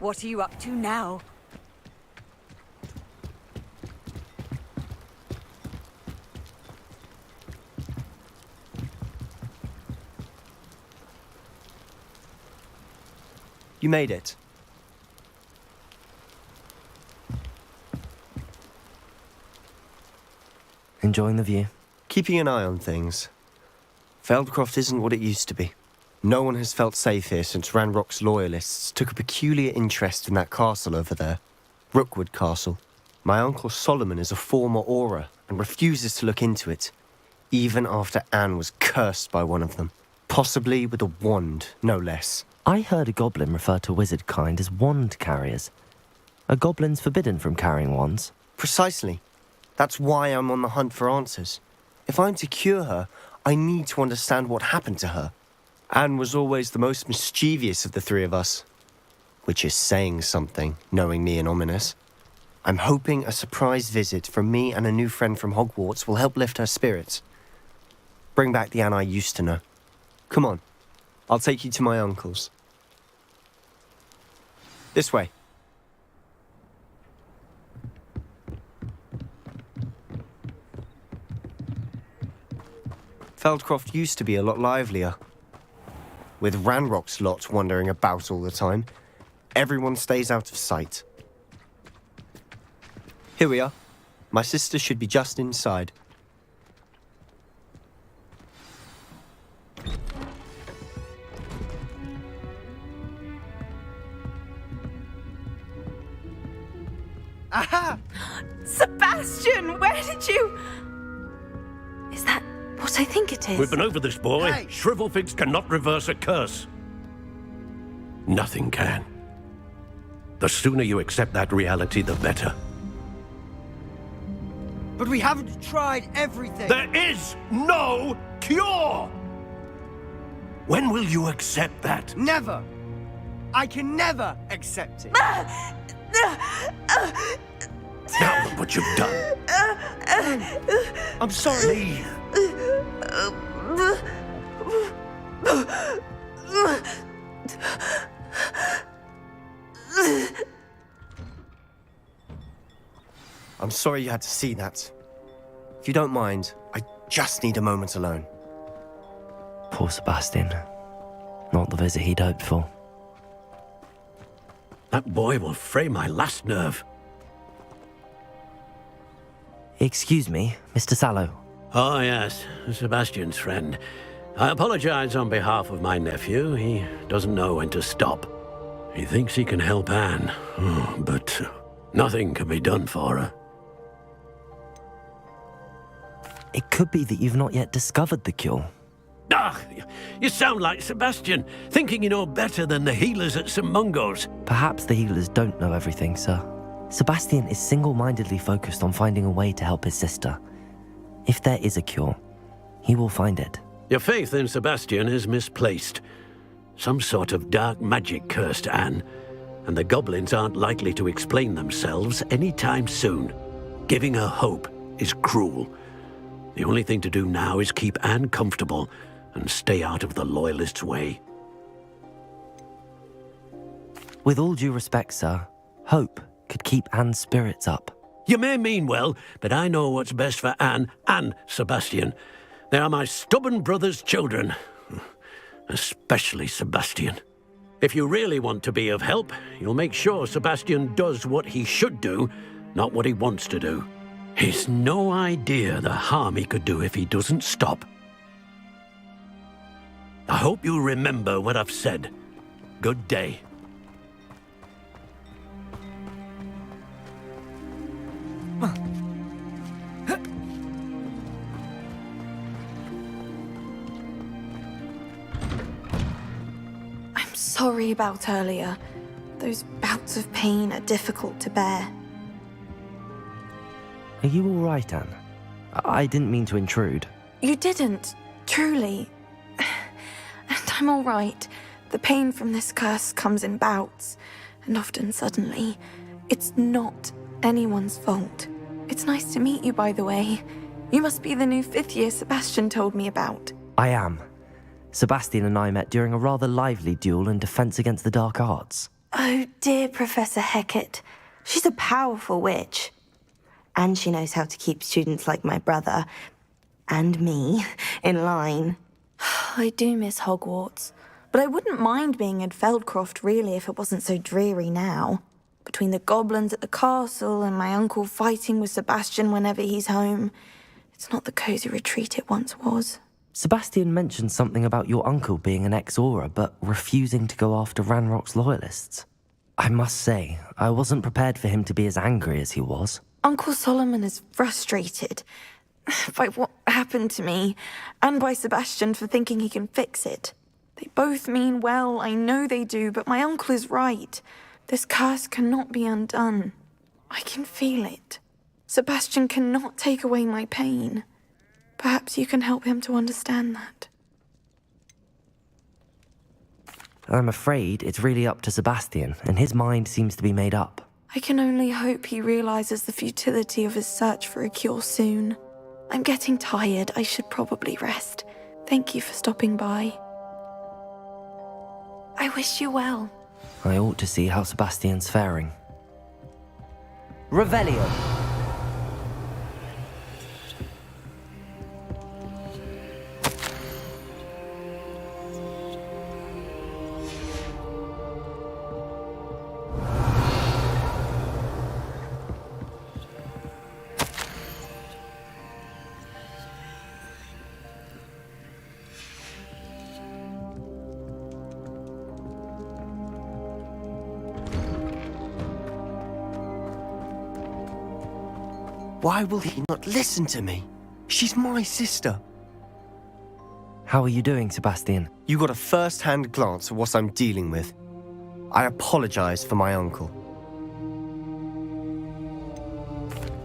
What are you up to now? You made it. Enjoying the view? Keeping an eye on things. Feldcroft isn't what it used to be. No one has felt safe here since Ranrock's loyalists took a peculiar interest in that castle over there. Rookwood Castle. My uncle Solomon is a former Auror and refuses to look into it, even after Anne was cursed by one of them. Possibly with a wand, no less. I heard a goblin refer to wizard kind as wand carriers. Are goblins forbidden from carrying wands? Precisely. That's why I'm on the hunt for answers. If I'm to cure her, I need to understand what happened to her. Anne was always the most mischievous of the three of us. Which is saying something, knowing me and Ominous. I'm hoping a surprise visit from me and a new friend from Hogwarts will help lift her spirits. Bring back the Anne I used to know. Come on, I'll take you to my uncle's. This way. Feldcroft used to be a lot livelier. With Ranrock's lot wandering about all the time, everyone stays out of sight. Here we are. My sister should be just inside. Aha! Sebastian, where did you... Is that what I think it is? We've been over this, boy. Hey. Shrivelfigs cannot reverse a curse. Nothing can. The sooner you accept that reality, the better. But we haven't tried everything. There is no cure! When will you accept that? Never. I can never accept it. Now look what you've done. I'm sorry. Leave. I'm sorry you had to see that. If you don't mind, I just need a moment alone. Poor Sebastian. Not the visit he'd hoped for. That boy will fray my last nerve. Excuse me, Mr. Sallow. Oh, yes, Sebastian's friend. I apologize on behalf of my nephew. He doesn't know when to stop. He thinks he can help Anne, but nothing can be done for her. It could be that you've not yet discovered the cure. Ah, you sound like Sebastian, thinking you know better than the healers at St. Mungo's. Perhaps the healers don't know everything, sir. Sebastian is single-mindedly focused on finding a way to help his sister. If there is a cure, he will find it. Your faith in Sebastian is misplaced. Some sort of dark magic cursed Anne, and the goblins aren't likely to explain themselves anytime soon. Giving her hope is cruel. The only thing to do now is keep Anne comfortable and stay out of the Loyalists' way. With all due respect, sir, hope could keep Anne's spirits up. You may mean well, but I know what's best for Anne and Sebastian. They are my stubborn brother's children. Especially Sebastian. If you really want to be of help, you'll make sure Sebastian does what he should do, not what he wants to do. He's no idea the harm he could do if he doesn't stop. I hope you remember what I've said. Good day. I'm sorry about earlier. Those bouts of pain are difficult to bear. Are you all right, Anne? I didn't mean to intrude. You didn't, truly. And I'm all right. The pain from this curse comes in bouts, and often suddenly. It's not anyone's fault. It's nice to meet you, by the way. You must be the new 5th year Sebastian told me about. I am. Sebastian and I met during a rather lively duel in Defense Against the Dark Arts. Oh dear, Professor Hecat. She's a powerful witch. And she knows how to keep students like my brother, and me, in line. I do miss Hogwarts, but I wouldn't mind being in Feldcroft really if it wasn't so dreary now. Between the goblins at the castle and my uncle fighting with Sebastian whenever he's home, it's not the cosy retreat it once was. Sebastian mentioned something about your uncle being an ex-Auror, but refusing to go after Ranrock's loyalists. I must say, I wasn't prepared for him to be as angry as he was. Uncle Solomon is frustrated by what happened to me, and by Sebastian for thinking he can fix it. They both mean well, I know they do, but my uncle is right. This curse cannot be undone. I can feel it. Sebastian cannot take away my pain. Perhaps you can help him to understand that. I'm afraid it's really up to Sebastian, and his mind seems to be made up. I can only hope he realizes the futility of his search for a cure soon. I'm getting tired. I should probably rest. Thank you for stopping by. I wish you well. I ought to see how Sebastian's faring. Revelio. Why will he not listen to me? She's my sister. How are you doing, Sebastian? You got a first-hand glance at what I'm dealing with. I apologize for my uncle.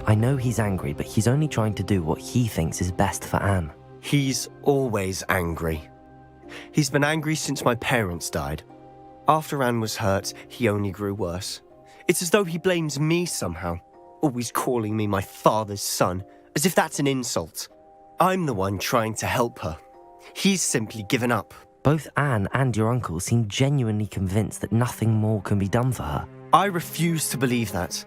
I know he's angry, but he's only trying to do what he thinks is best for Anne. He's always angry. He's been angry since my parents died. After Anne was hurt, he only grew worse. It's as though he blames me somehow, always calling me my father's son, as if that's an insult. I'm the one trying to help her. He's simply given up. Both Anne and your uncle seem genuinely convinced that nothing more can be done for her. I refuse to believe that.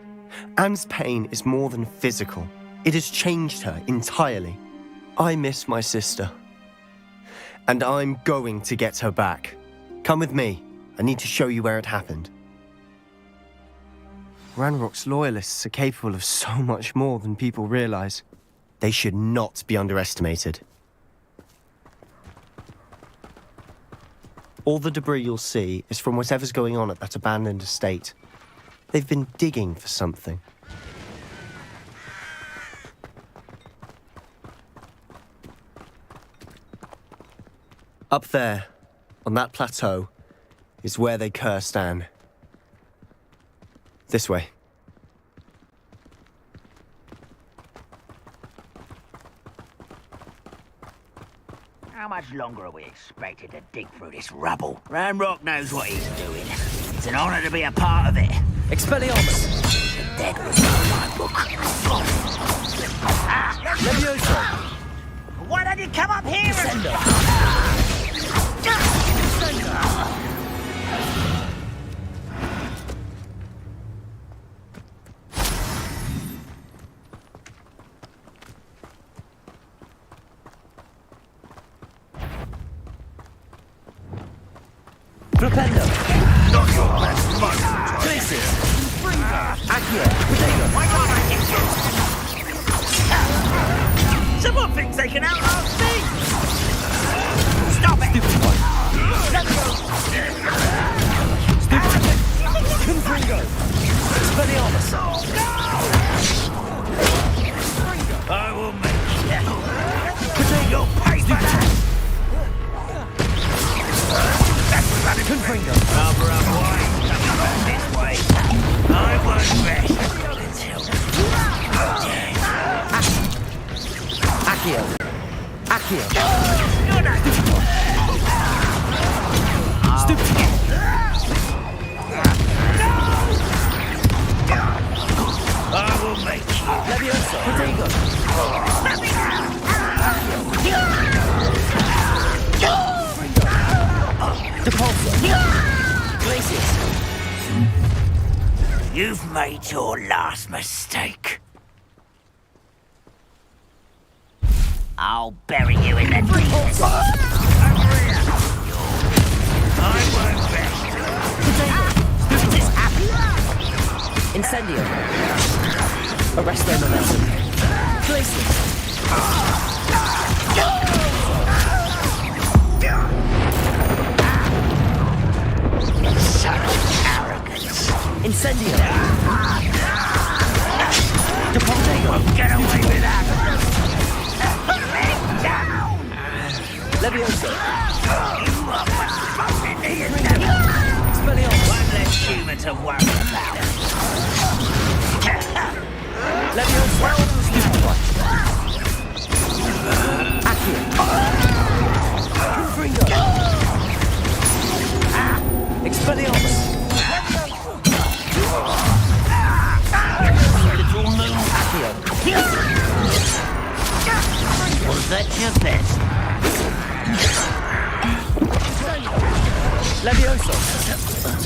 Anne's pain is more than physical. It has changed her entirely. I miss my sister. And I'm going to get her back. Come with me. I need to show you where it happened. Ranrock's loyalists are capable of so much more than people realize. They should not be underestimated. All the debris you'll see is from whatever's going on at that abandoned estate. They've been digging for something. Up there, on that plateau, is where they cursed Anne. This way. How much longer are we expected to dig through this rubble? Ranrock knows what he's doing. It's an honor to be a part of it. Expelliarmus! The dead will know my book. Levioso! Why don't you come up here Descendo! Flipendo! Glacius! Accio! Why can't I get you? Someone thinks they can outlast me! Stop it! Stupid one! Confringo! Expelliarmus! I will make you. You'll pay for that! Confringo! Cover up wine. Coming back this way. I won't rest until Accio! Accio! Stupid! I will make you. Levioso! Protego! Depulso! Glacius! made your last mistake. I'll bury you in the deepest. I won't bury you. Is this happy? Incendio. Arrest their momentum. Completionist. Such arrogance. Incendio. Deportego. Get away with that. Put me down. Levioso. You are fucking the endeavor. Expelliarmus. One less human to worry about. Levioso. Accio. Confringo. Expelliarmus. Little moon. Accio. Was that your best? Levioso.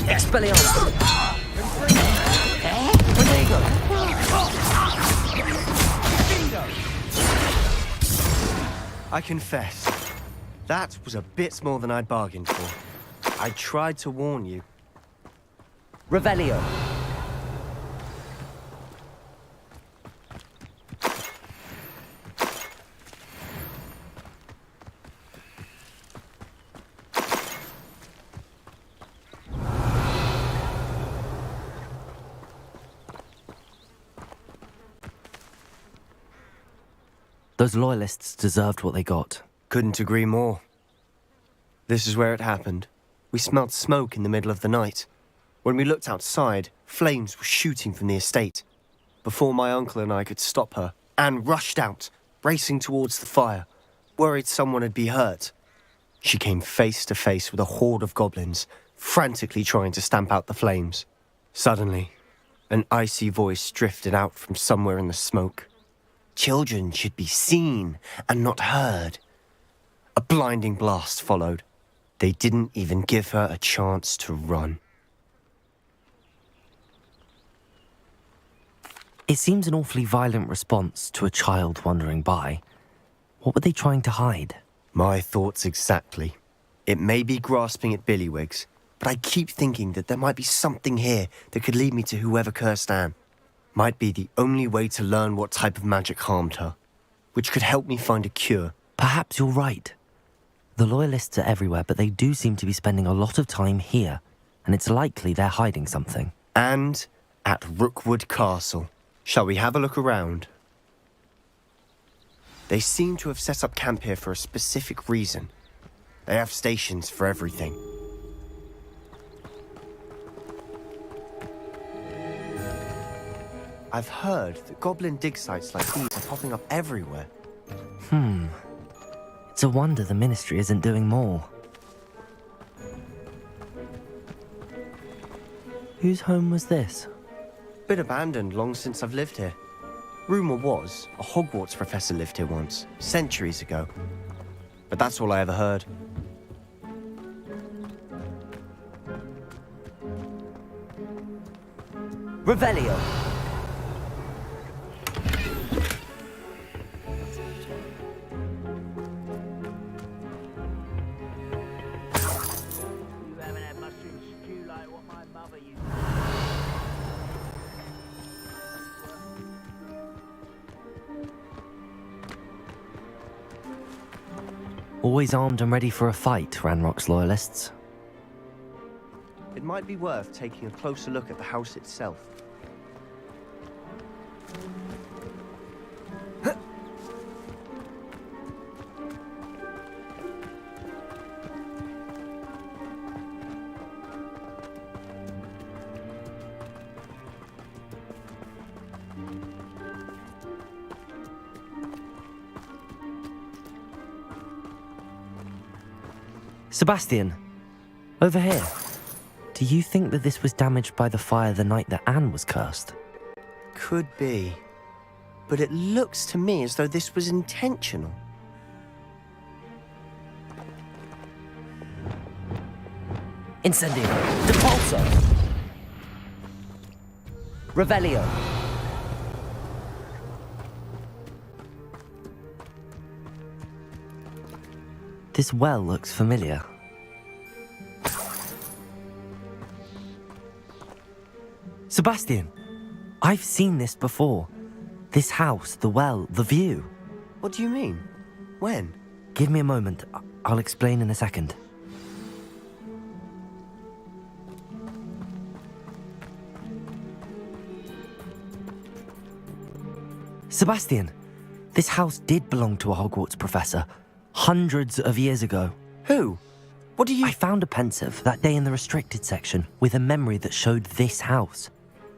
Expelliarmus. Protego. I confess, that was a bit more than I'd bargained for. I tried to warn you. Revelio. Those loyalists deserved what they got. Couldn't agree more. This is where it happened. We smelled smoke in the middle of the night. When we looked outside, flames were shooting from the estate. Before my uncle and I could stop her, Anne rushed out, racing towards the fire, worried someone had been hurt. She came face to face with a horde of goblins, frantically trying to stamp out the flames. Suddenly, an icy voice drifted out from somewhere in the smoke. Children should be seen and not heard. A blinding blast followed. They didn't even give her a chance to run. It seems an awfully violent response to a child wandering by. What were they trying to hide? My thoughts exactly. It may be grasping at Billywigs, but I keep thinking that there might be something here that could lead me to whoever cursed Anne. Might be the only way to learn what type of magic harmed her, which could help me find a cure. Perhaps you're right. The Loyalists are everywhere, but they do seem to be spending a lot of time here, and it's likely they're hiding something. And at Rookwood Castle. Shall we have a look around? They seem to have set up camp here for a specific reason. They have stations for everything. I've heard that goblin dig sites like these are popping up everywhere. It's a wonder the Ministry isn't doing more. Whose home was this? Been abandoned long since I've lived here. Rumour was, a Hogwarts professor lived here once, centuries ago. But that's all I ever heard. Revelio. You haven't had mushroom stew like what my mother used. Always armed and ready for a fight, Ranrock's Loyalists. It might be worth taking a closer look at the house itself. Sebastian, over here. Do you think that this was damaged by the fire the night that Anne was cursed? Could be. But it looks to me as though this was intentional. Incendio. Depulso. Revelio. This well looks familiar. Sebastian, I've seen this before. This house, the well, the view. What do you mean? When? Give me a moment. I'll explain in a second. Sebastian, this house did belong to a Hogwarts professor, hundreds of years ago. Who? What do you... I found a pensive that day in the restricted section with a memory that showed this house.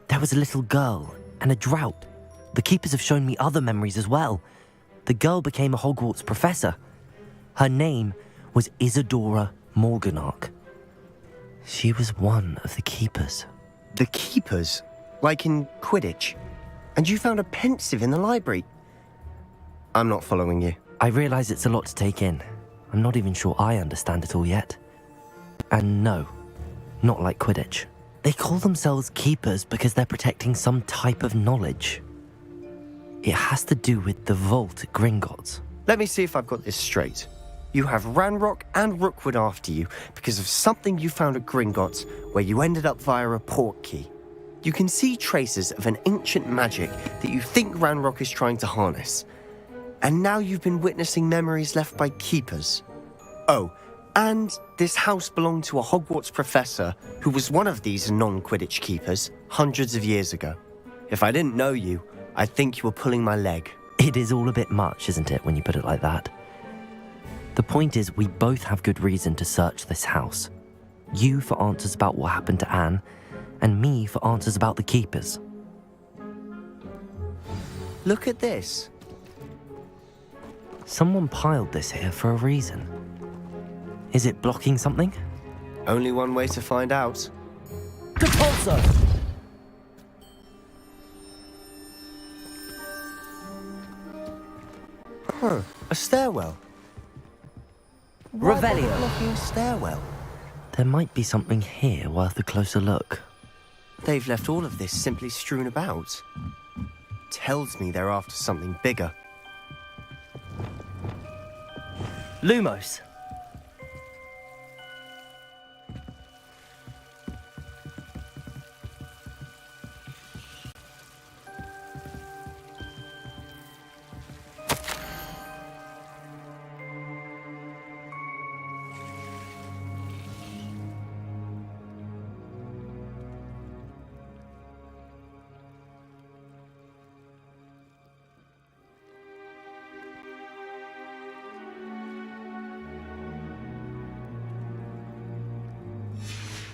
There was a little girl and a drought. The keepers have shown me other memories as well. The girl became a Hogwarts professor. Her name was Isadora Morganach. She was one of the keepers. The keepers? Like in Quidditch? And you found a pensive in the library? I'm not following you. I realize it's a lot to take in. I'm not even sure I understand it all yet. And no, not like Quidditch. They call themselves keepers because they're protecting some type of knowledge. It has to do with the vault at Gringotts. Let me see if I've got this straight. You have Ranrock and Rookwood after you because of something you found at Gringotts where you ended up via a port key. You can see traces of an ancient magic that you think Ranrock is trying to harness. And now you've been witnessing memories left by keepers. Oh, and this house belonged to a Hogwarts professor who was one of these non-Quidditch keepers hundreds of years ago. If I didn't know you, I'd think you were pulling my leg. It is all a bit much, isn't it, when you put it like that? The point is, we both have good reason to search this house. You for answers about what happened to Anne, and me for answers about the keepers. Look at this. Someone piled this here for a reason. Is it blocking something? Only one way to find out. Compulso! Huh, a stairwell. Why bother Revelio. blocking a stairwell? There might be something here worth a closer look. They've left all of this simply strewn about. Tells me they're after something bigger. Lumos!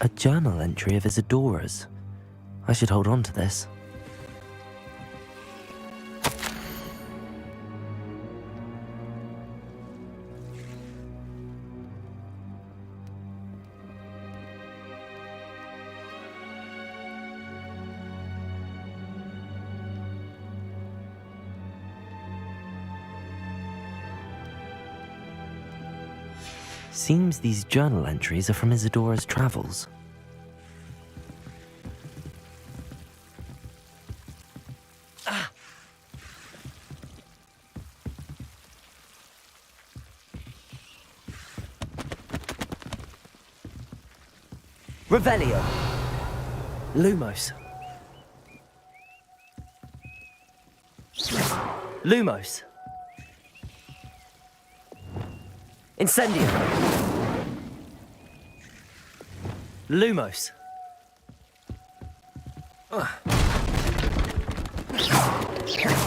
A journal entry of Isadora's. I should hold on to this. Seems these journal entries are from Isadora's travels. Revelio! Lumos! Lumos! Incendio! Lumos!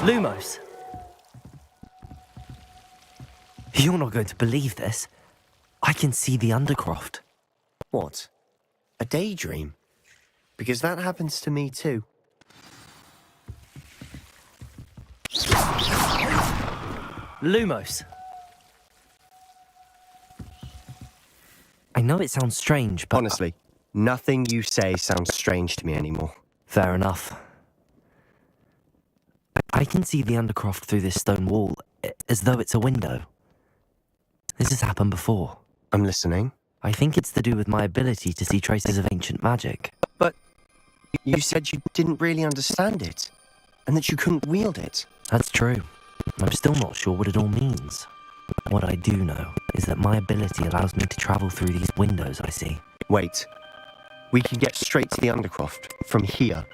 Lumos! You're not going to believe this. I can see the Undercroft. What? A daydream? Because that happens to me too. Lumos! I know it sounds strange, but... Honestly, nothing you say sounds strange to me anymore. Fair enough. I can see the Undercroft through this stone wall, as though it's a window. This has happened before. I'm listening. I think it's to do with my ability to see traces of ancient magic. But You said you didn't really understand it, and that you couldn't wield it. That's true. I'm still not sure what it all means. What I do know is that my ability allows me to travel through these windows I see. Wait. We can get straight to the Undercroft from here.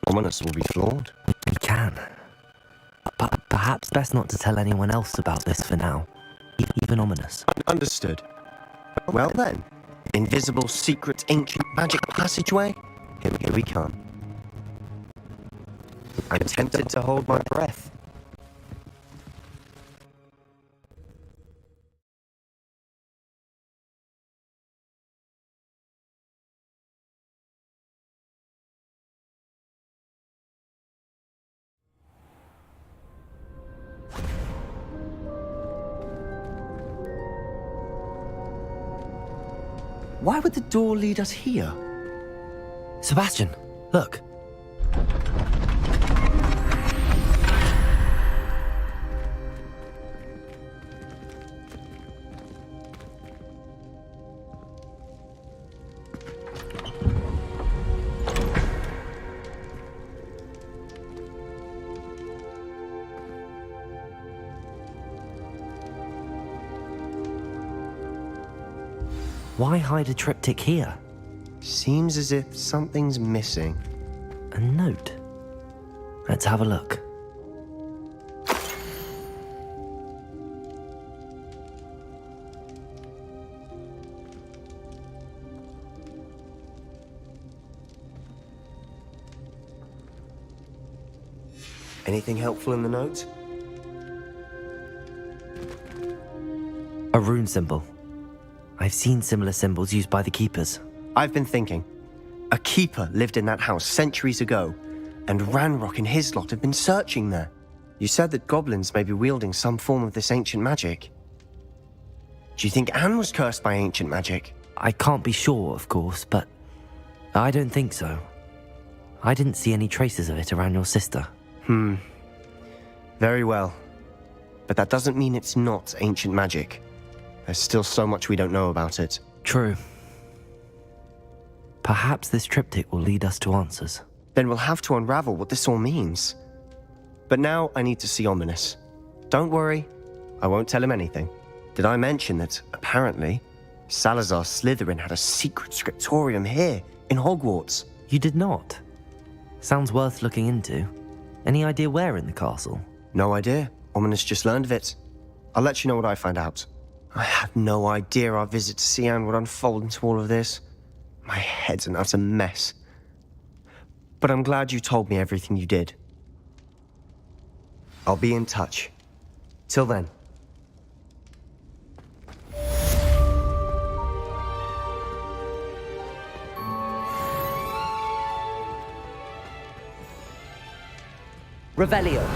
Ominous will be flawed. We can. But perhaps best not to tell anyone else about this for now. Even Ominous. Understood. Well then, invisible, secret, ancient magic passageway? Here we come. I'm tempted to hold my breath. Why would the door lead us here? Sebastian, look. Why hide a triptych here? Seems as if something's missing. A note. Let's have a look. Anything helpful in the note? A rune symbol. I've seen similar symbols used by the keepers. I've been thinking. A keeper lived in that house centuries ago, and Ranrock and his lot have been searching there. You said that goblins may be wielding some form of this ancient magic. Do you think Anne was cursed by ancient magic? I can't be sure, of course, but I don't think so. I didn't see any traces of it around your sister. Very well. But that doesn't mean it's not ancient magic. There's still so much we don't know about it. True. Perhaps this triptych will lead us to answers. Then we'll have to unravel what this all means. But now I need to see Ominous. Don't worry, I won't tell him anything. Did I mention that, apparently, Salazar Slytherin had a secret scriptorium here, in Hogwarts? You did not? Sounds worth looking into. Any idea where in the castle? No idea. Ominous just learned of it. I'll let you know what I find out. I had no idea our visit to Cian would unfold into all of this. My head's an utter mess. But I'm glad you told me everything you did. I'll be in touch. Till then. Revelio.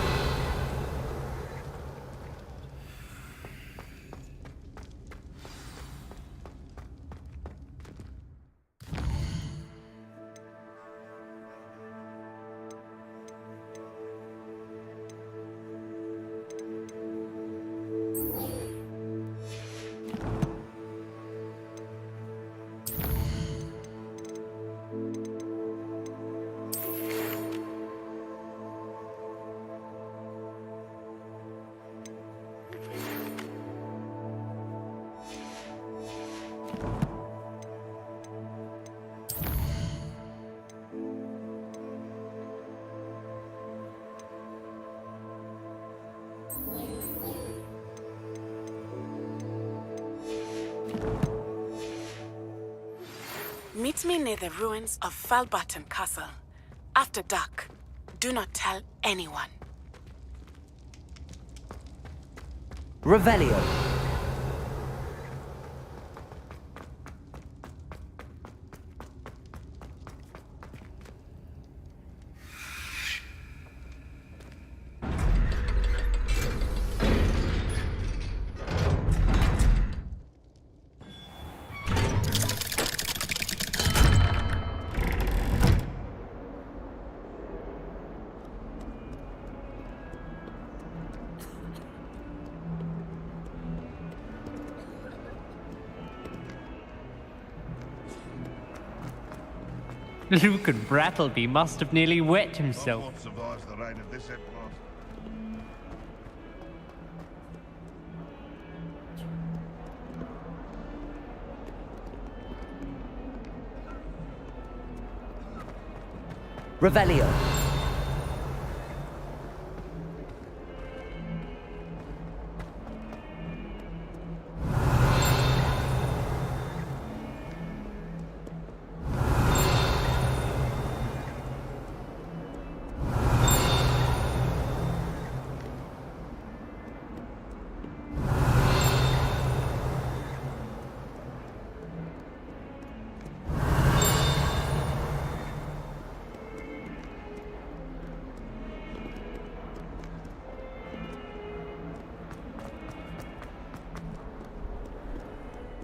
Meet me near the ruins of Falbarton Castle. After dark. Do not tell anyone. Revelio. Lucan Brattleby must have nearly wet himself. Not survives the reign of this Empire. Revelio.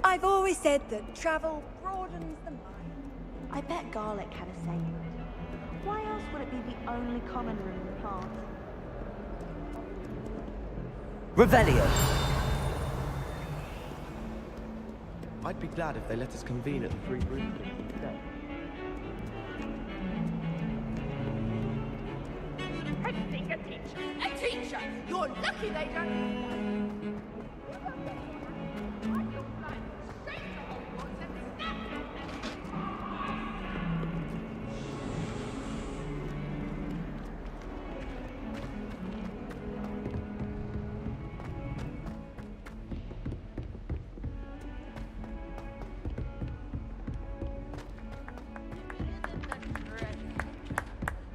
I've always said that travel broadens the mind. I bet garlic had a say in it. Why else would it be the only common room in the plant? Revelio. I'd be glad if they let us convene at the Three Rooms instead. Everything a teacher! A teacher! You're lucky they don't...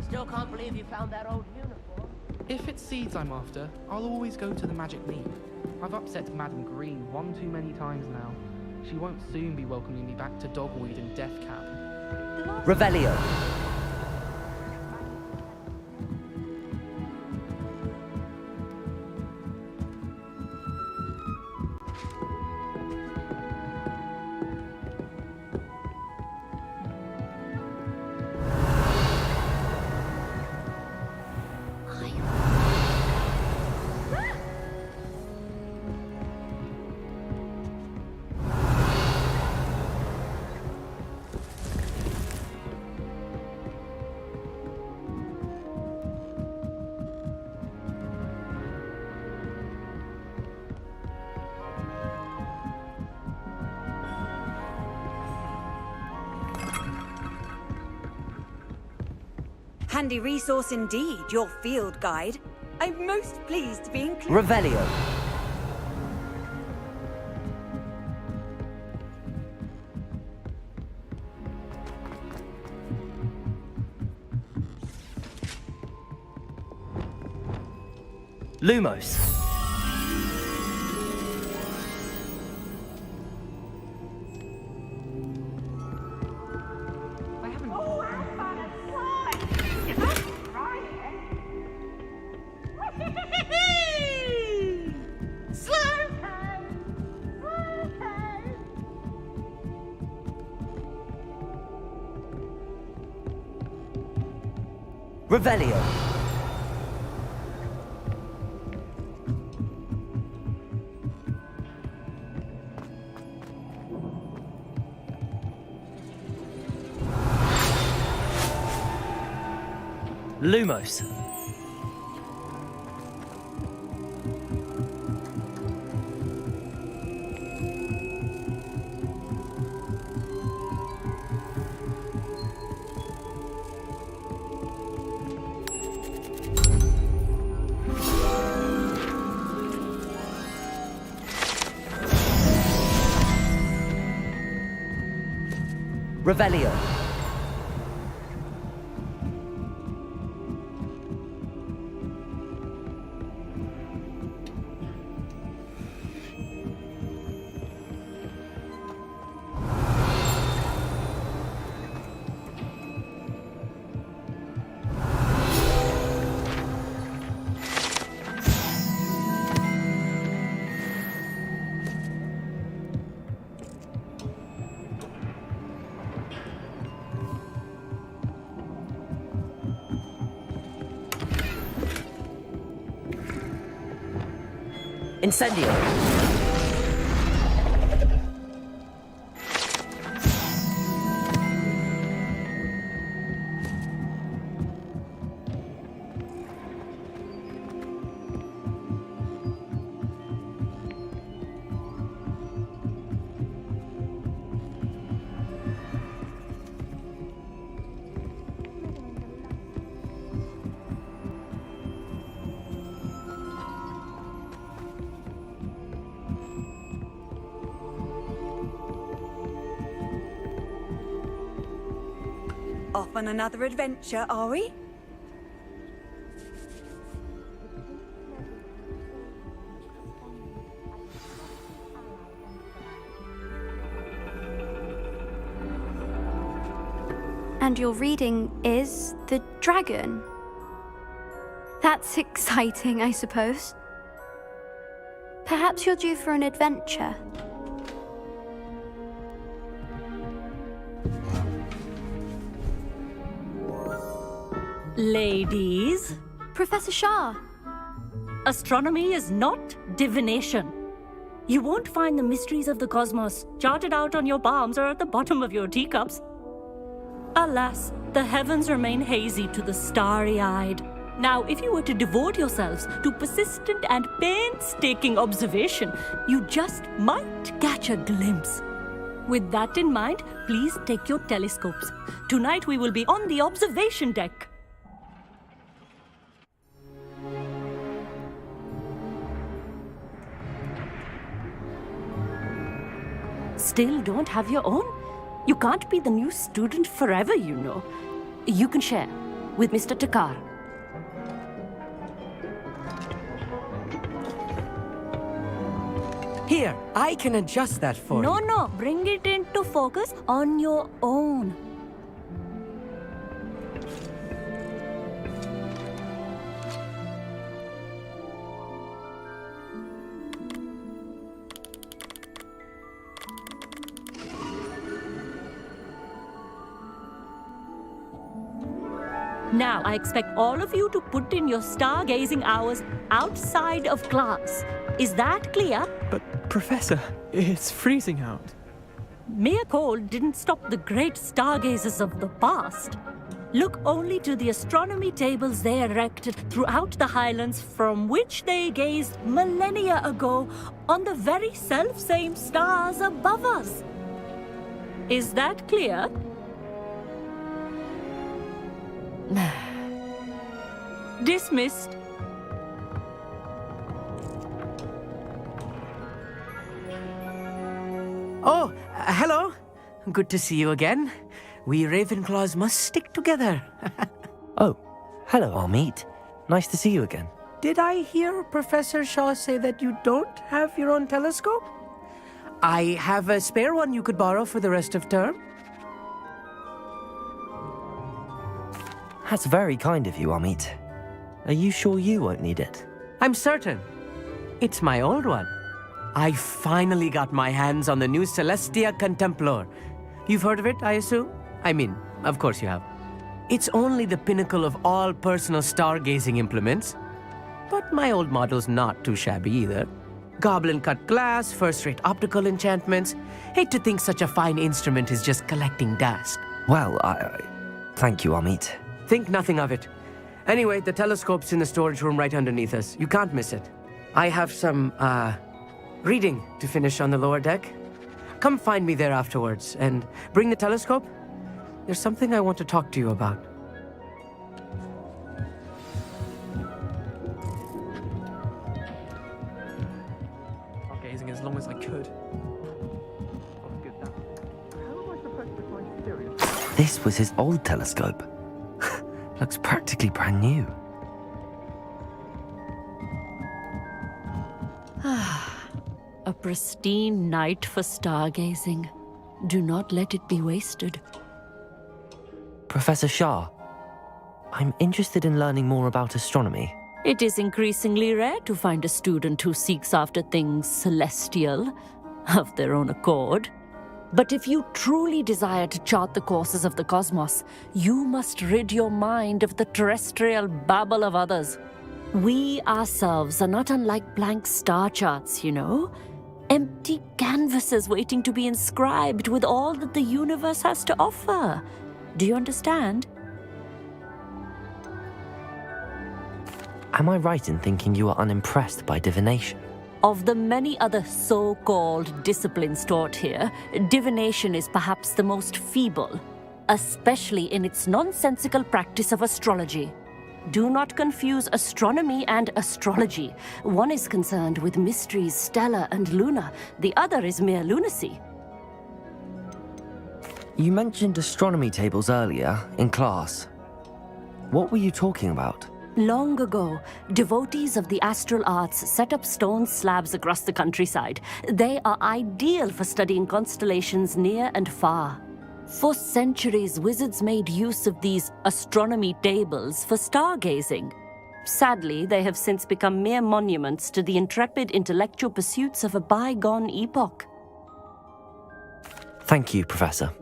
Still can't believe you found that old uniform. If it's seeds I'm after, I'll always go to the magic leap. I've upset Madam Green one too many times now. She won't soon be welcoming me back to Dogweed and Deathcap. Revelio. Handy resource indeed, your field guide. I'm most pleased to be included. Revelio. Lumos. Revelio. Lumos. Revelio. Incendio. Off on another adventure, are we? And your reading is the dragon. That's exciting, I suppose. Perhaps you're due for an adventure. Ladies, Professor Shah. astronomy is not divination. You won't find the mysteries of the cosmos charted out on your palms or at the bottom of your teacups. Alas, the heavens remain hazy to the starry-eyed. Now, if you were to devote yourselves to persistent and painstaking observation, you just might catch a glimpse. With that in mind, please take your telescopes. Tonight we will be on the observation deck. Still don't have your own? You can't be the new student forever, you know. You can share with Mr. Takar. Here, I can adjust that for you. No, bring it into focus on your own. Now, I expect all of you to put in your stargazing hours outside of class. Is that clear? But, Professor, it's freezing out. Mere cold didn't stop the great stargazers of the past. Look only to the astronomy tables they erected throughout the highlands from which they gazed millennia ago on the very self-same stars above us. Is that clear? Dismissed. Oh, hello. Good to see you again. We Ravenclaws must stick together. Oh, hello, Amit. Nice to see you again. Did I hear Professor Shaw say that you don't have your own telescope? I have a spare one you could borrow for the rest of term. That's very kind of you, Amit. Are you sure you won't need it? I'm certain. It's my old one. I finally got my hands on the new Celestia Contemplar. You've heard of it, I assume? I mean, of course you have. It's only the pinnacle of all personal stargazing implements. But my old model's not too shabby either. Goblin-cut glass, first-rate optical enchantments. Hate to think such a fine instrument is just collecting dust. Well, thank you, Amit. Think nothing of it. Anyway, the telescope's in the storage room right underneath us. You can't miss it. I have some, reading to finish on the lower deck. Come find me there afterwards, and bring the telescope. There's something I want to talk to you about. Gazing as long as I could. This was his old telescope. Looks practically brand new. A pristine night for stargazing. Do not let it be wasted. Professor Shah, I'm interested in learning more about astronomy. It is increasingly rare to find a student who seeks after things celestial, of their own accord. But if you truly desire to chart the courses of the cosmos, you must rid your mind of the terrestrial babble of others. We ourselves are not unlike blank star charts, you know. Empty canvases waiting to be inscribed with all that the universe has to offer. Do you understand? Am I right in thinking you are unimpressed by divination? Of the many other so-called disciplines taught here, divination is perhaps the most feeble, especially in its nonsensical practice of astrology. Do not confuse astronomy and astrology. One is concerned with mysteries stellar and lunar, the other is mere lunacy. You mentioned astronomy tables earlier in class. What were you talking about? Long ago, devotees of the astral arts set up stone slabs across the countryside. They are ideal for studying constellations near and far. For centuries, wizards made use of these astronomy tables for stargazing. Sadly, they have since become mere monuments to the intrepid intellectual pursuits of a bygone epoch. Thank you, Professor.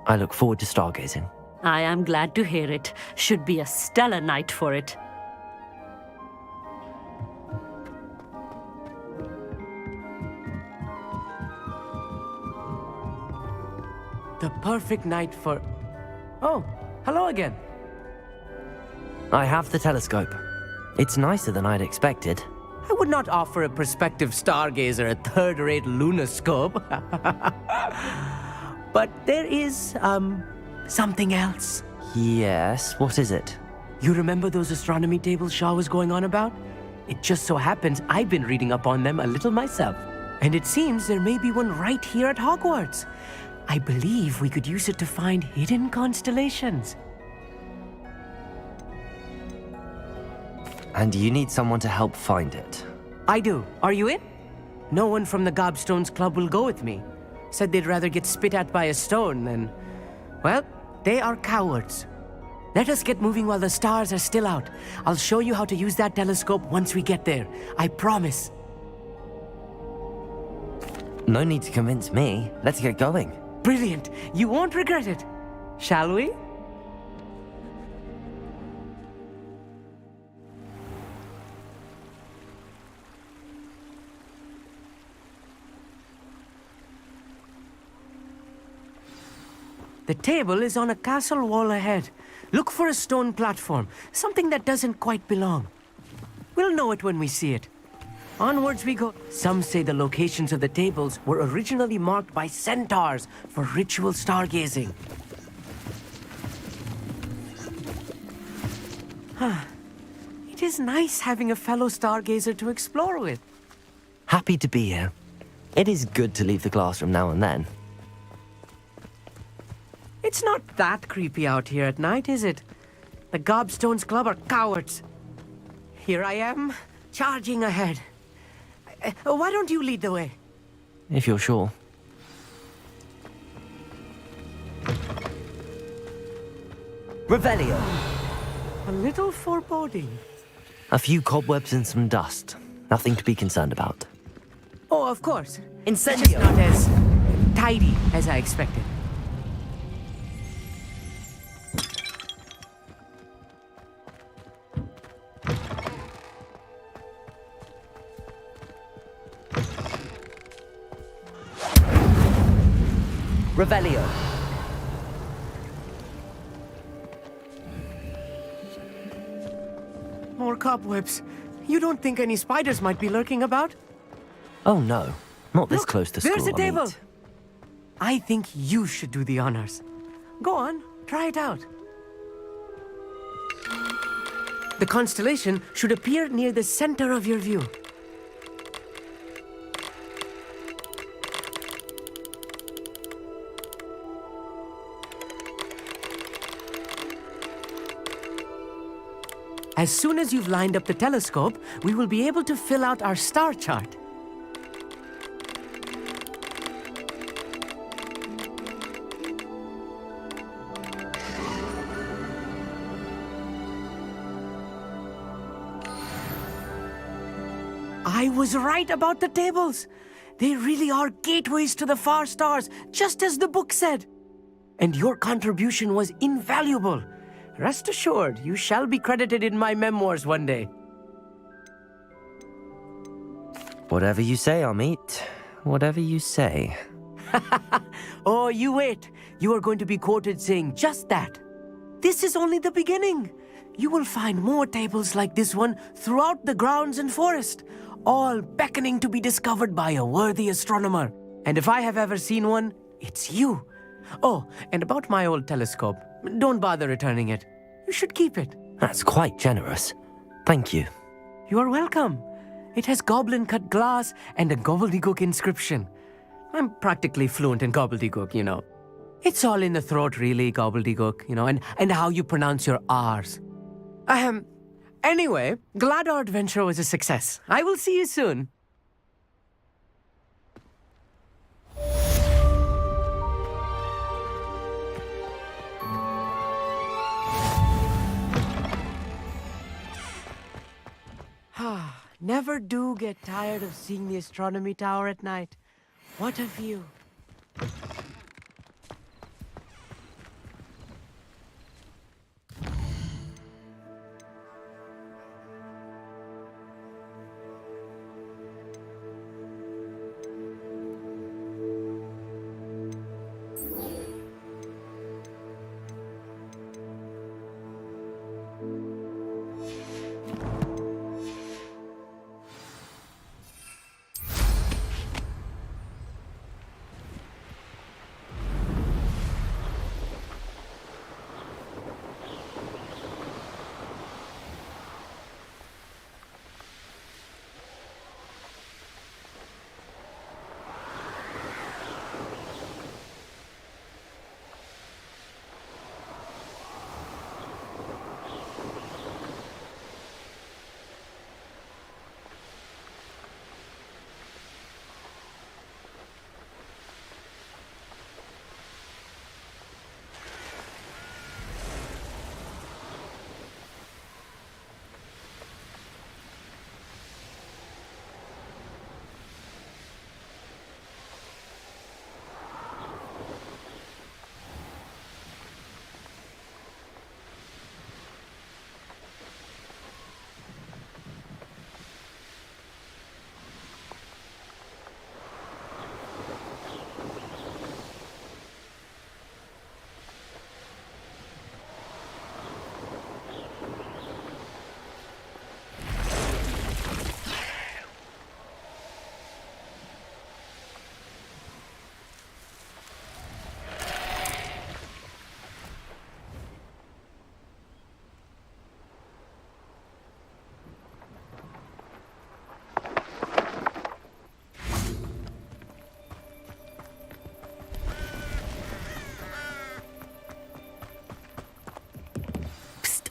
I look forward to stargazing. I am glad to hear it. Should be a stellar night for it. The perfect night for... Oh, hello again. I have the telescope. It's nicer than I'd expected. I would not offer a prospective stargazer a third-rate lunoscope. But there is, something else. Yes, what is it? You remember those astronomy tables Shaw was going on about? It just so happens I've been reading up on them a little myself. And it seems there may be one right here at Hogwarts. I believe we could use it to find hidden constellations. And you need someone to help find it. I do. Are you in? No one from the Gobstones Club will go with me. Said they'd rather get spit at by a stone than... Well, they are cowards. Let us get moving while the stars are still out. I'll show you how to use that telescope once we get there. I promise. No need to convince me. Let's get going. Brilliant. You won't regret it. Shall we? The table is on a castle wall ahead. Look for a stone platform, something that doesn't quite belong. We'll know it when we see it. Onwards we go. Some say the locations of the tables were originally marked by centaurs for ritual stargazing. It is nice having a fellow stargazer to explore with. Happy to be here. It is good to leave the classroom now and then. It's not that creepy out here at night, is it? The Gobstones Club are cowards. Here I am, charging ahead. Why don't you lead the way? If you're sure. Revelio. A little foreboding. A few cobwebs and some dust. Nothing to be concerned about. Oh, of course. Incendio. Just not as tidy as I expected. Revelio. More cobwebs. You don't think any spiders might be lurking about? Oh no, not this Look, close to school. There's a table. Amit. I think you should do the honors. Go on, try it out. The constellation should appear near the center of your view. As soon as you've lined up the telescope, we will be able to fill out our star chart. I was right about the tables. They really are gateways to the far stars, just as the book said. And your contribution was invaluable. Rest assured, you shall be credited in my memoirs one day. Whatever you say, Amit. Whatever you say. Oh, you wait. You are going to be quoted saying just that. This is only the beginning. You will find more tables like this one throughout the grounds and forest, all beckoning to be discovered by a worthy astronomer. And if I have ever seen one, it's you. Oh, and about my old telescope, don't bother returning it. You should keep it. That's quite generous. Thank you. You are welcome. It has goblin-cut glass and a gobbledygook inscription. I'm practically fluent in gobbledygook, you know. It's all in the throat, really, gobbledygook, and how you pronounce your R's. Anyway, glad our adventure was a success. I will see you soon. Never do get tired of seeing the astronomy tower at night. What a view.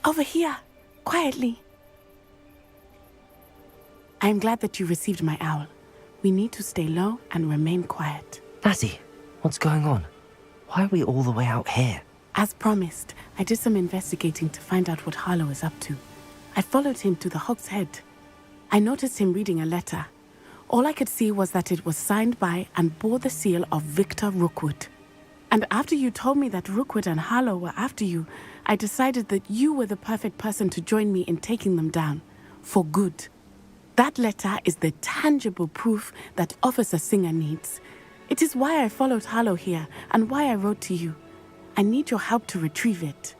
Over here, quietly. I am glad that you received my owl. We need to stay low and remain quiet. Natty, what's going on? Why are we all the way out here? As promised, I did some investigating to find out what Harlow is up to. I followed him to the Hog's Head. I noticed him reading a letter. All I could see was that it was signed by and bore the seal of Victor Rookwood. And after you told me that Rookwood and Harlow were after you, I decided that you were the perfect person to join me in taking them down. For good. That letter is the tangible proof that Officer Singer needs. It is why I followed Harlow here and why I wrote to you. I need your help to retrieve it.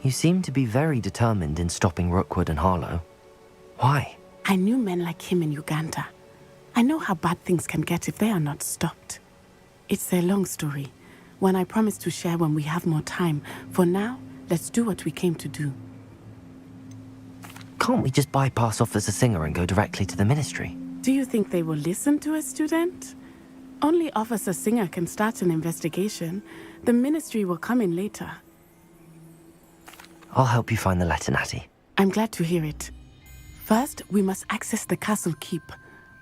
You seem to be very determined in stopping Rookwood and Harlow. Why? I knew men like him in Uganda. I know how bad things can get if they are not stopped. It's a long story, one I promise to share when we have more time. For now, let's do what we came to do. Can't we just bypass Officer Singer and go directly to the ministry? Do you think they will listen to a student? Only Officer Singer can start an investigation. The ministry will come in later. I'll help you find the letter, Natty. I'm glad to hear it. First, we must access the castle keep.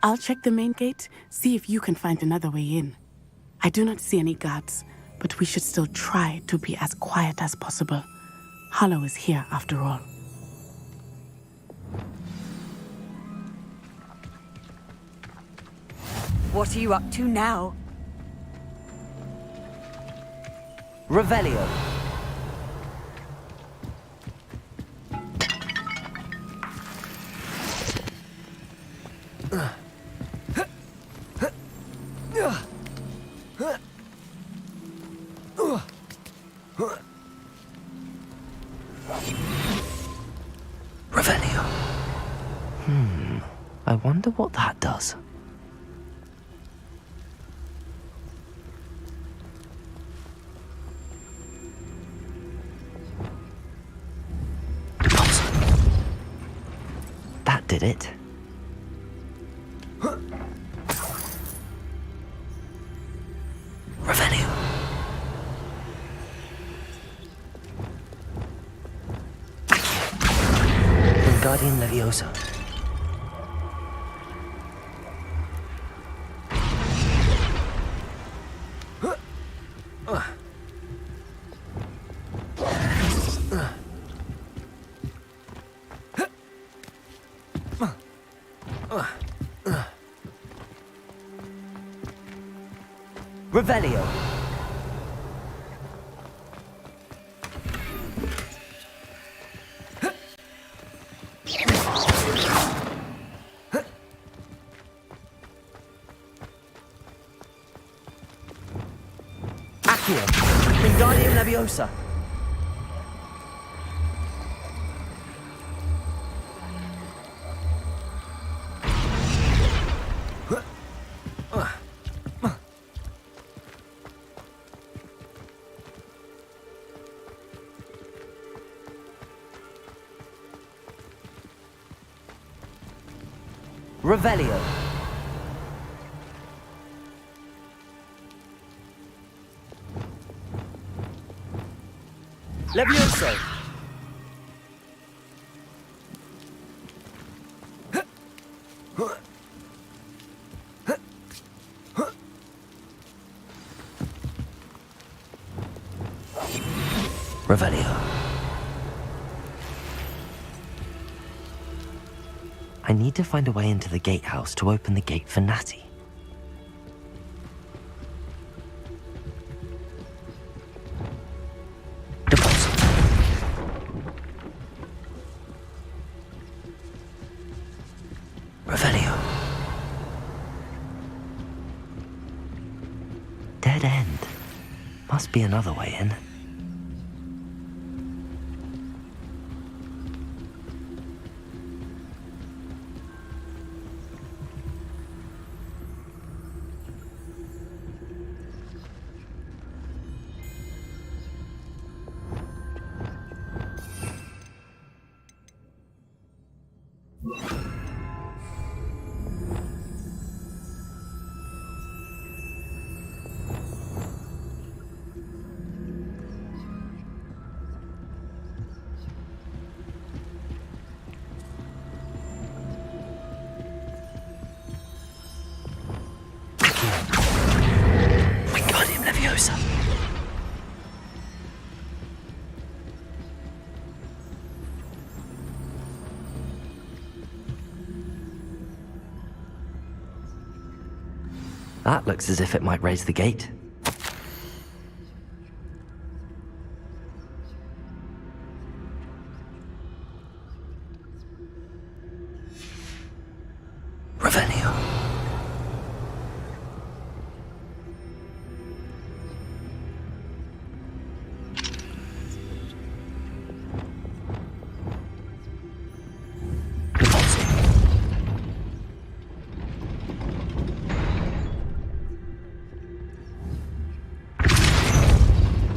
I'll check the main gate, see if you can find another way in. I do not see any guards, but we should still try to be as quiet as possible. Harlow is here after all. What are you up to now? Revelio. Revelio. I wonder what that does. That did it. Leviosa. Revelio. Accio. Wingardium Leviosa. Revelio. Levioso. Revelio. I need to find a way into the gatehouse to open the gate for Natty. Deposit. Revelio. Dead end. Must be another way in. Wingardium Leviosa. That looks as if it might raise the gate. Revelio.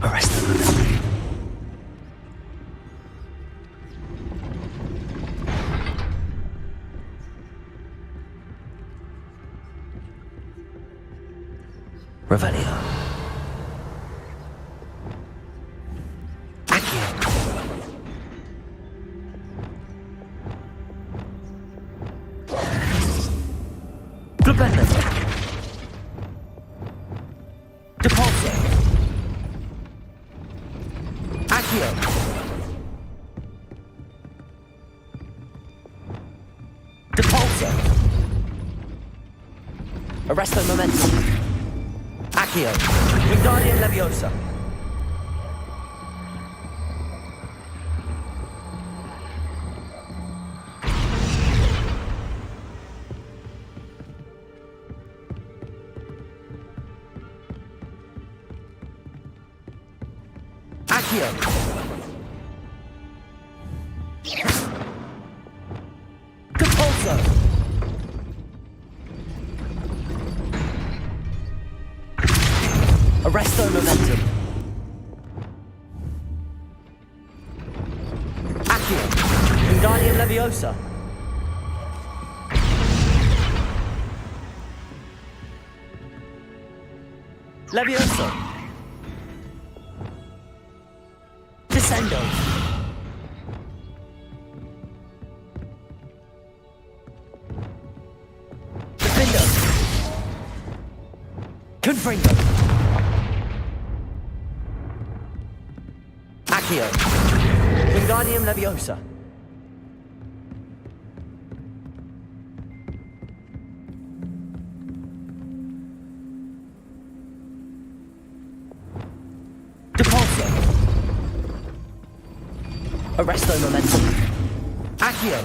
Arrest them. Revelio. Accio. Flipendo. Deposit. Accio. Deposit. Arresto momentum. Accio. Wingardium Leviosa. Accio. Compulso. Arresto momentum. Accio. Wingardium Leviosa. Levioso. Descendo. Confringo. Accio. Wingardium Leviosa. Depulso. Arresto Momentum. Accio.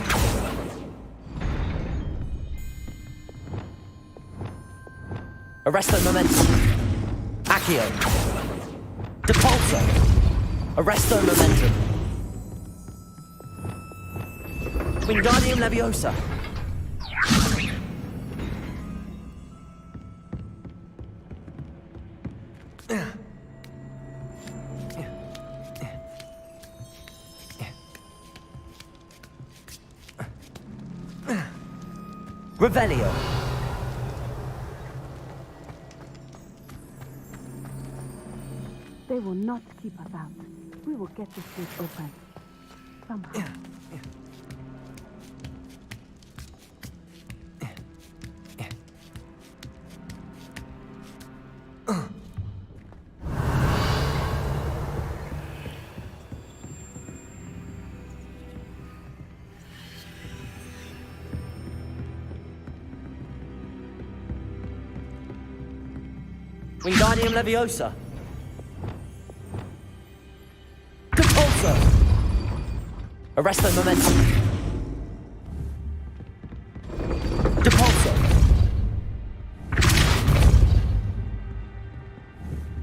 Arresto Momentum. Accio. Depulso. Arresto Momentum. Wingardium Leviosa. Revelio. They will not keep us out. We will get this gate open. Somehow. Wingardium Leviosa. Depulso. Arresto Momentum. Depulso.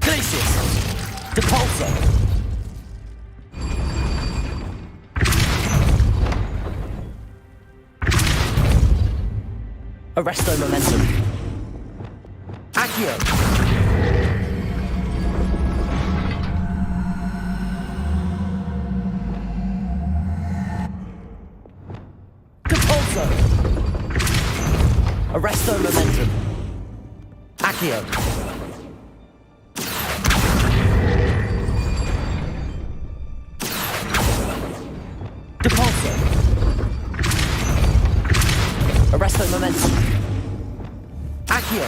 Glacius. Depulso. Arresto Momentum. Accio. Arresto Momentum. Accio. Depulso. Arresto Momentum. Accio.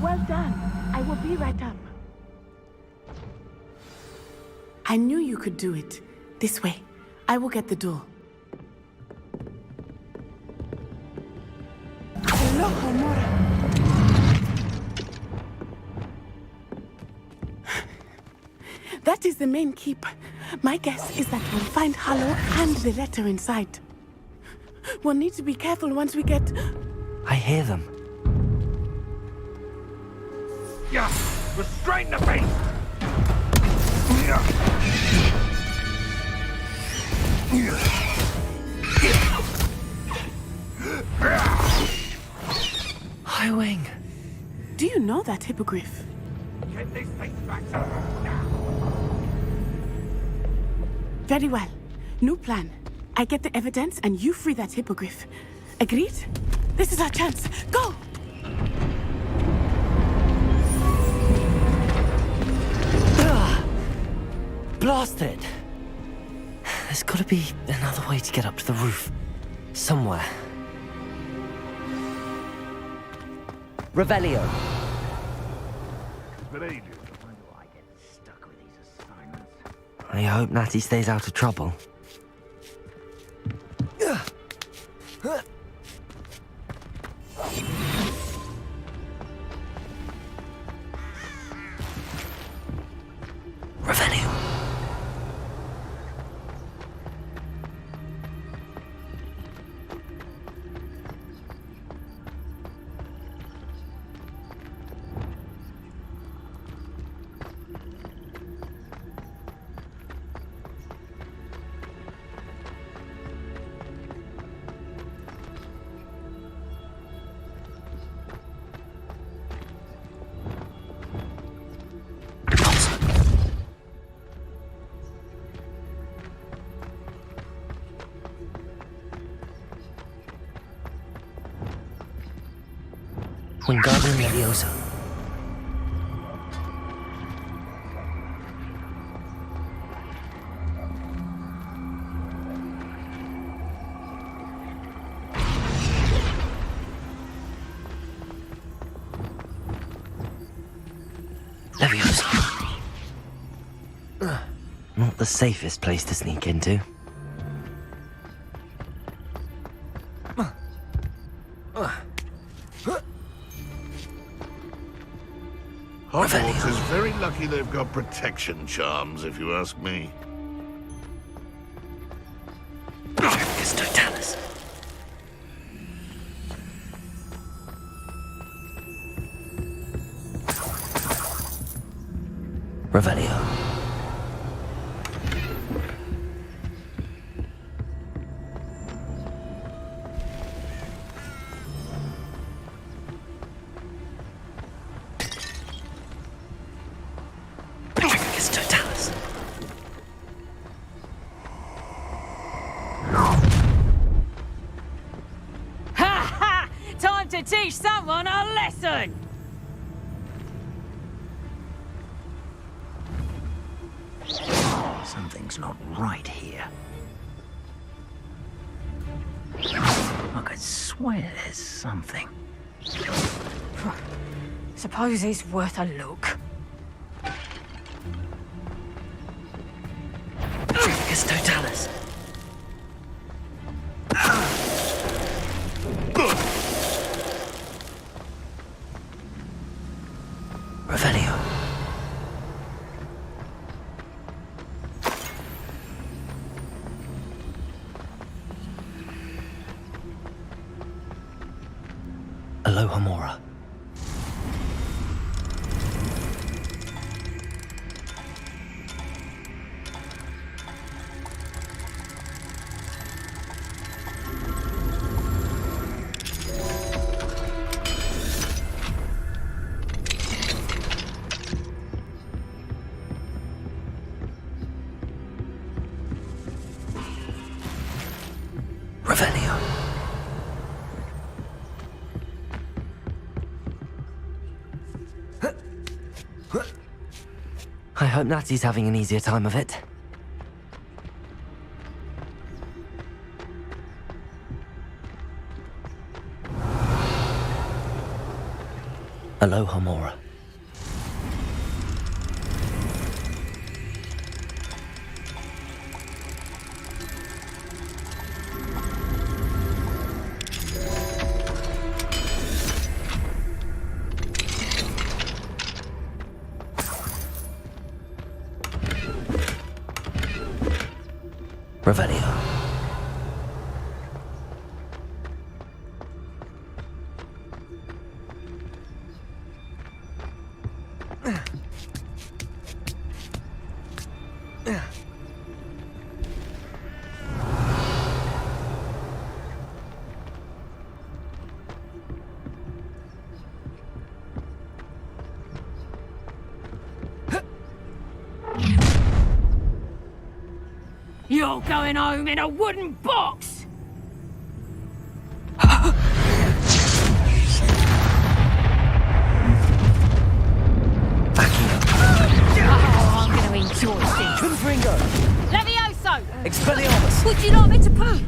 Well done. I will be right up. I knew you could do it. This way. I will get the door. That is the main keep. My guess is that we'll find Hallow and the letter inside. We'll need to be careful once we get... I hear them. Yeah, restrain the beast! Highwing. Do you know that hippogriff? Get these things back now! Very well. New plan. I get the evidence and you free that hippogriff. Agreed? This is our chance. Go! Blast it! There's gotta be another way to get up to the roof. Somewhere. Revelio. It's been ages. Why do I get stuck with these assignments? I hope Natty stays out of trouble. Revelio. Wingardium Leviosa. the safest place to sneak into. Hogwarts is very lucky they've got protection charms, if you ask me. Dracus Totalis. Revelio. Dracus Totalis. Ha ha! Time to teach someone a lesson! Something's not right here. I could swear there's something. Suppose it's worth a look. Dracus Totalis. Revelio. Aloha Mora. Revelio. I hope Natty's having an easier time of it. Aloha Mora. Revelio. You're going home in a wooden box! Oh, I'm going to enjoy this. Confringo. Levioso! Expelliarmus. Would you like me to poo?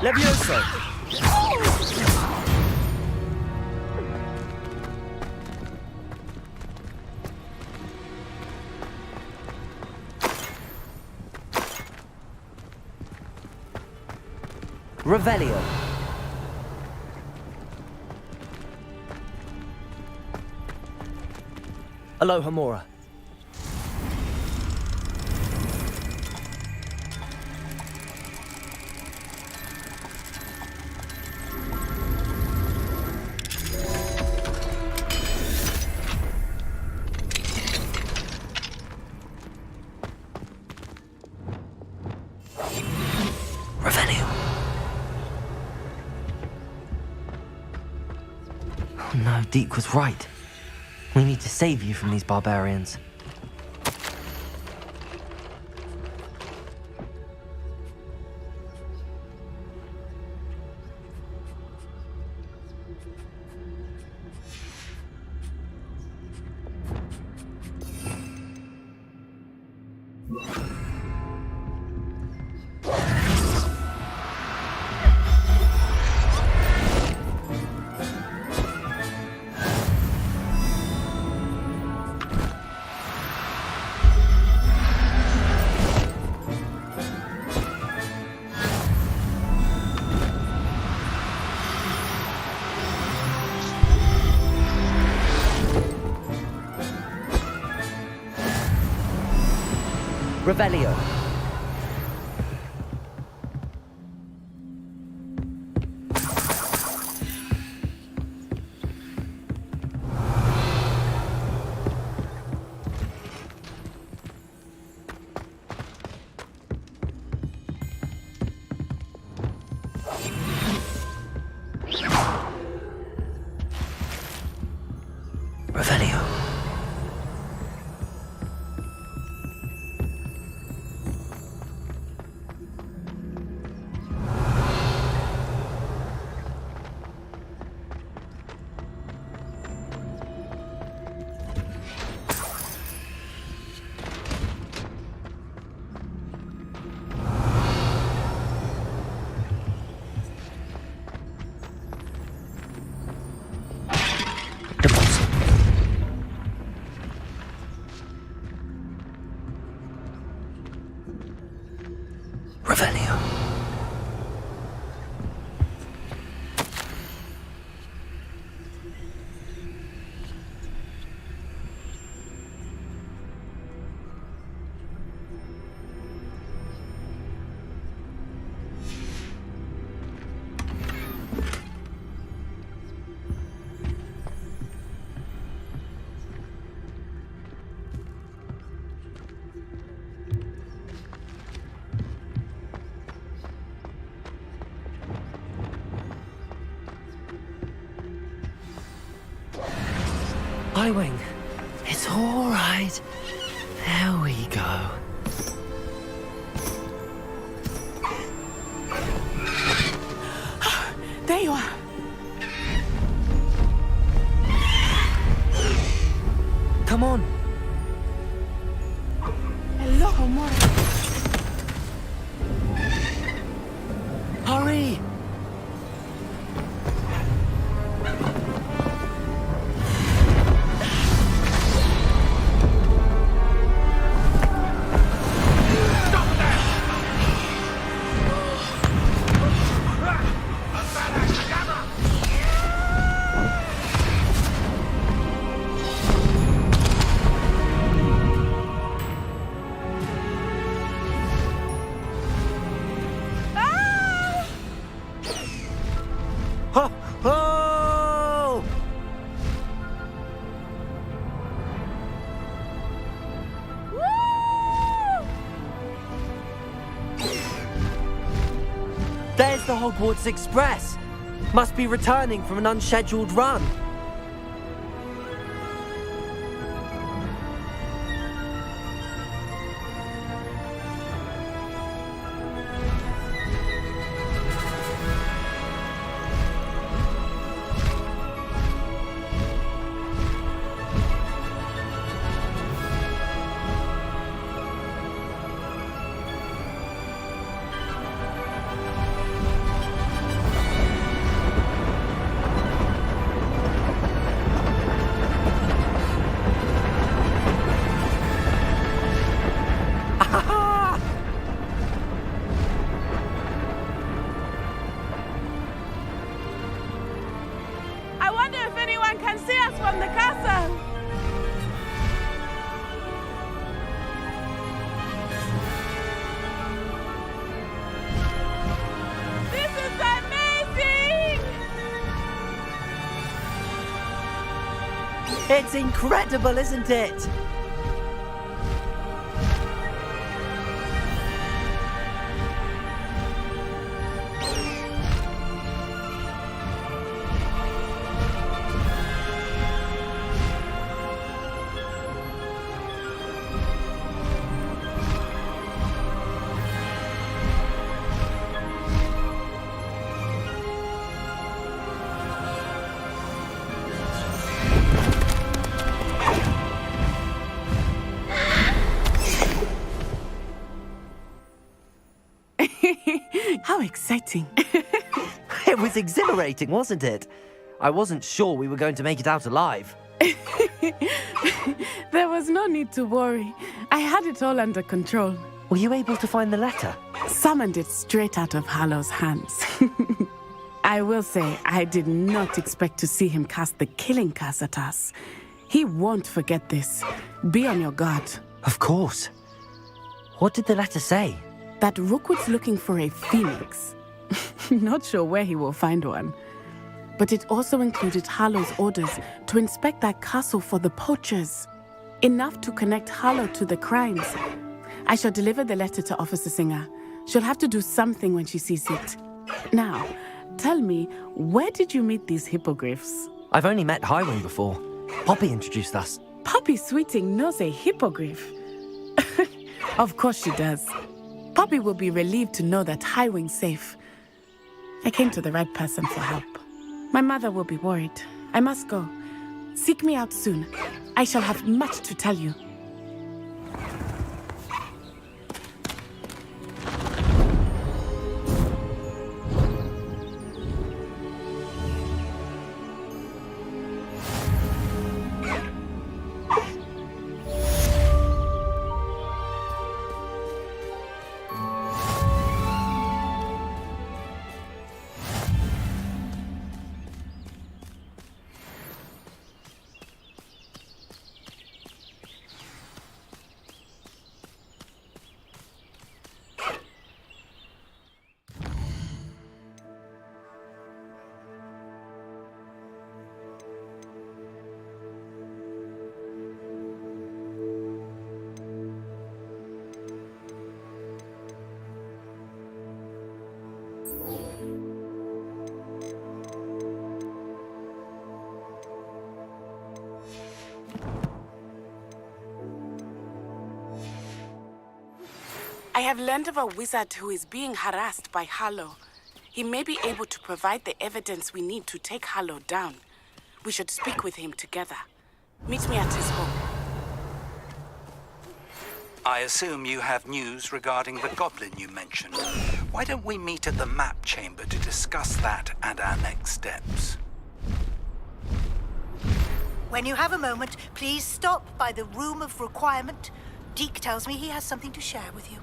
Levioso. Revelio. Aloha Mora. Revelio. Oh no, Deke was right. We need to save you from these barbarians. Revelio. Revelio. Revelio. Wing. It's all right. There we go. There you are. Come on. Hello, Mora. Hurry! Oh! There's the Hogwarts Express. Must be returning from an unscheduled run. I wonder if anyone can see us from the castle. This is amazing! It's incredible, isn't it? How exciting. It was exhilarating, wasn't it? I wasn't sure we were going to make it out alive. There was no need to worry. I had it all under control. Were you able to find the letter? Summoned it straight out of Harlow's hands. I will say, I did not expect to see him cast the killing curse at us. He won't forget this. Be on your guard. Of course. What did the letter say? That Rookwood's looking for a phoenix. Not sure where he will find one. But it also included Harlow's orders to inspect that castle for the poachers. Enough to connect Harlow to the crimes. I shall deliver the letter to Officer Singer. She'll have to do something when she sees it. Now, tell me, where did you meet these hippogriffs? I've only met Highwing before. Poppy introduced us. Poppy Sweeting knows a hippogriff. Of course she does. Poppy will be relieved to know that Highwing's safe. I came to the right person for help. My mother will be worried. I must go. Seek me out soon. I shall have much to tell you. I have learned of a wizard who is being harassed by Harlow. He may be able to provide the evidence we need to take Harlow down. We should speak with him together. Meet me at his home. I assume you have news regarding the goblin you mentioned. Why don't we meet at the map chamber to discuss that and our next steps? When you have a moment, please stop by the Room of Requirement. Deke tells me he has something to share with you.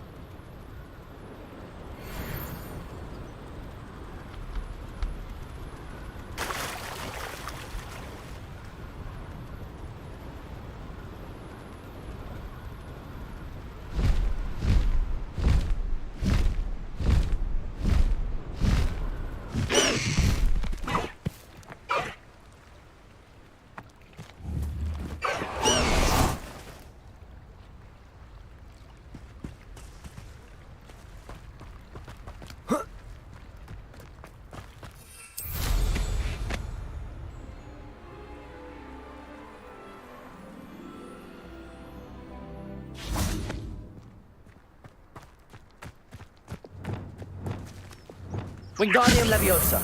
Wingardium Leviosa.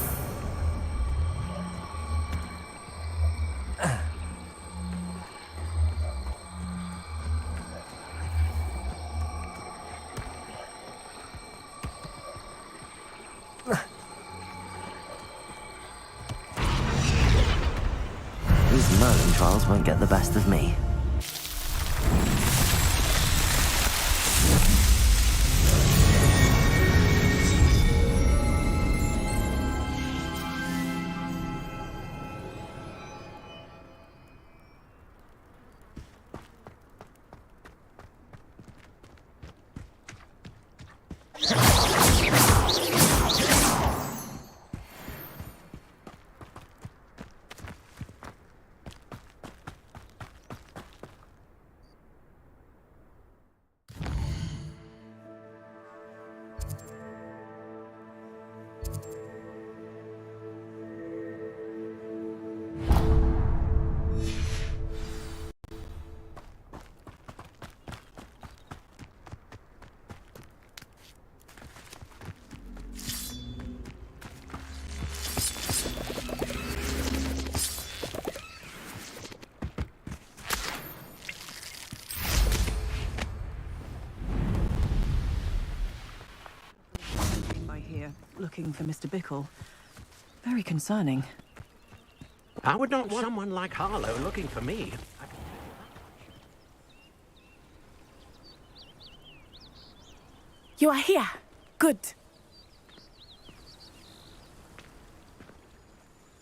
These Merlin trials won't get the best of me. Looking for Mr. Bickle. Very concerning. I would not want someone like Harlow looking for me. You are here. Good.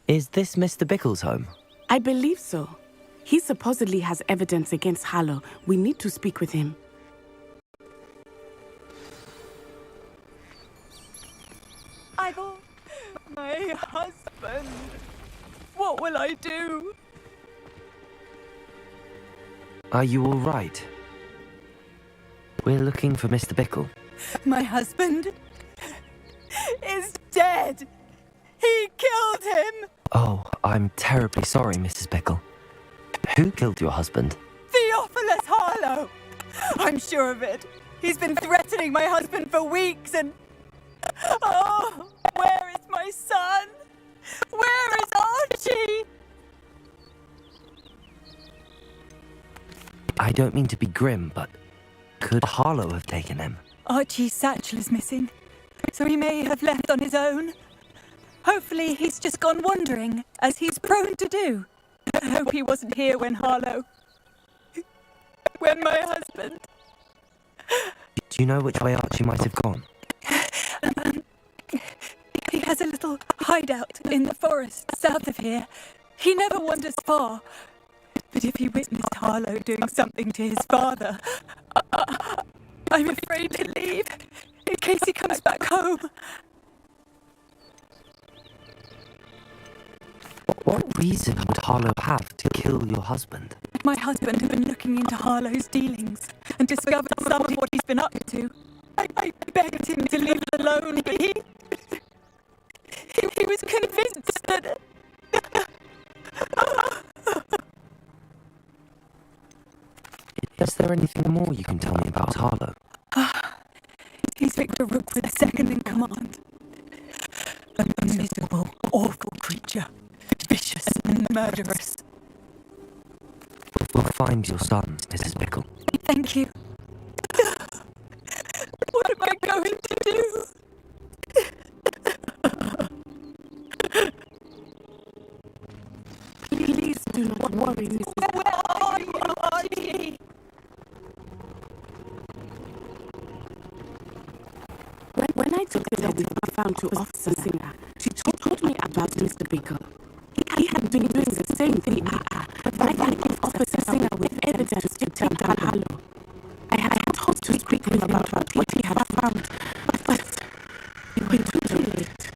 Is this Mr. Bickle's home? I believe so. He supposedly has evidence against Harlow. We need to speak with him. Michael, my husband. What will I do? Are you all right? We're looking for Mr. Bickle. My husband is dead. He killed him. Oh, I'm terribly sorry, Mrs. Bickle. Who killed your husband? Theophilus Harlow. I'm sure of it. He's been threatening my husband for weeks and... Oh, where is my son? Where is Archie? I don't mean to be grim, but could Harlow have taken him? Archie's satchel is missing, so he may have left on his own. Hopefully he's just gone wandering, as he's prone to do. I hope he wasn't here when Harlow... when my husband... Do you know which way Archie might have gone? He has a little hideout in the forest south of here. He never wanders far. But if he witnessed Harlow doing something to his father, I'm afraid to leave in case he comes back home. What reason would Harlow have to kill your husband? My husband had been looking into Harlow's dealings and discovered some of what he's been up to. I begged him to leave it alone, but he was convinced that... Is there anything more you can tell me about Harlow? He's Victor Rookwood's second in command. A miserable, awful creature. Vicious and murderous. We'll find your son, Mrs. Bickle. Thank you. What am I going to do? Please do not worry, Mrs. Where are you, Archie? When I took the letter I found to Officer Singer, she told me about Mr. Bickle. He had been doing the same thing, but I had given Officer Singer with evidence to take down Harlow. I had hoped to speak with him about what he had found, but it was too late.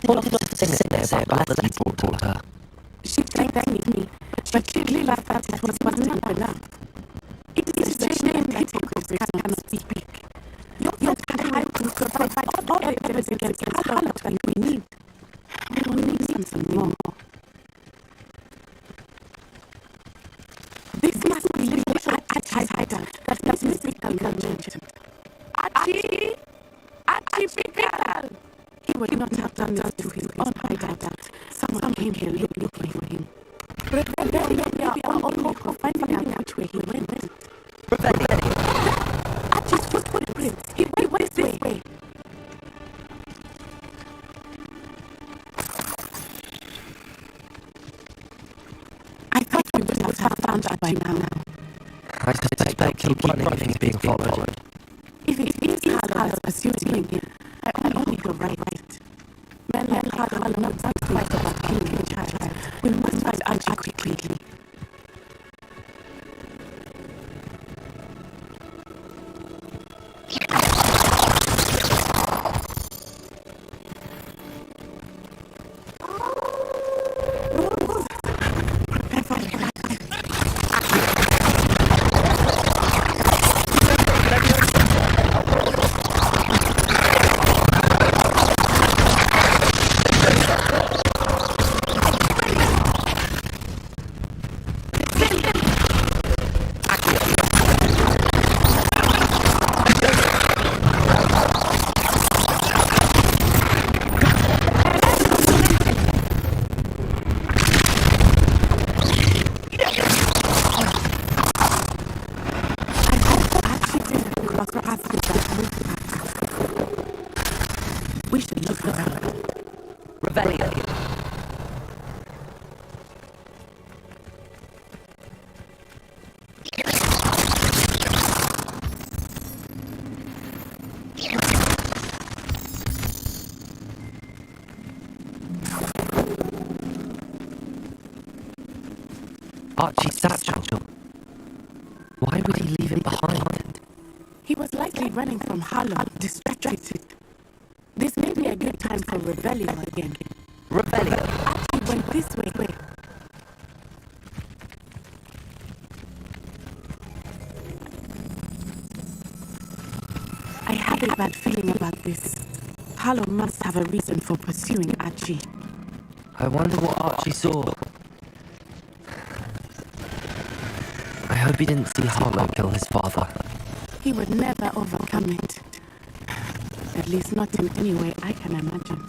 What did Officer Singer say about the letter you brought her? She thanked me, but she realized that it was not enough. It is a shame that hypocrites cannot speak. Your time to provide all the evidence against Harlow that we need. We need something more. This must be the Archie's hideout that Mrs. Bickle mentioned. Archie! Archie Bickle! He would not have done this to his own hideout. Someone came here looking for him. Rebellion, we are all hope of finding out which way he went. Rebellion! Archie's footprints! He went this way! I thought we would have found out by now. I suspect he'll keep running if he's being followed. If it is Harlow pursuing him, I only go right. Men like Harlow not fight about killing a child. We must find Archie quickly. We should look around. Rebellion. Archie's satchel. would he leave him behind? He was likely running from Harlow, distracted. This may be a good time for Revelio again. Revelio? Archie went this way. I have a bad feeling about this. Harlow must have a reason for pursuing Archie. I wonder what Archie saw. I hope he didn't see Harlow kill his father. He would never overcome it. At least not in any way I can imagine.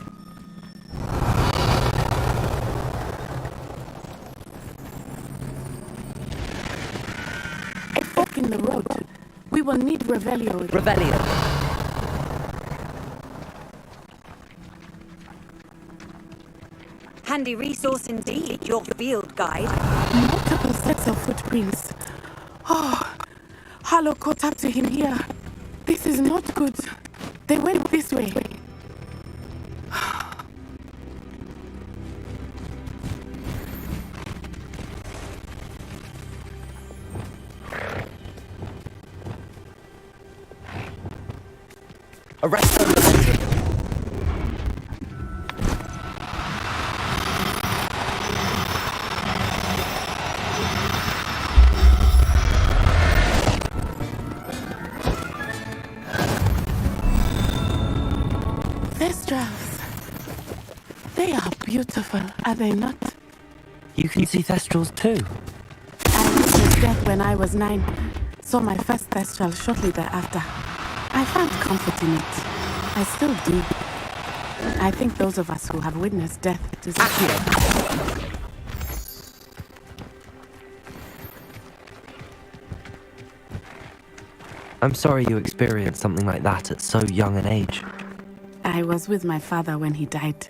A fork in the road. We will need Revelio again. Revelio. Handy resource indeed, your field guide. Multiple sets of footprints. Oh, Harlow caught up to him here. This is not good. They went this way. Arrest them! Thestrals. They are beautiful, are they not? You can see Thestrals too. I witnessed death when I was 9. Saw my first Thestral shortly thereafter. I found comfort in it. I still do. I think those of us who have witnessed death deserve it. I'm sorry you experienced something like that at so young an age. I was with my father when he died.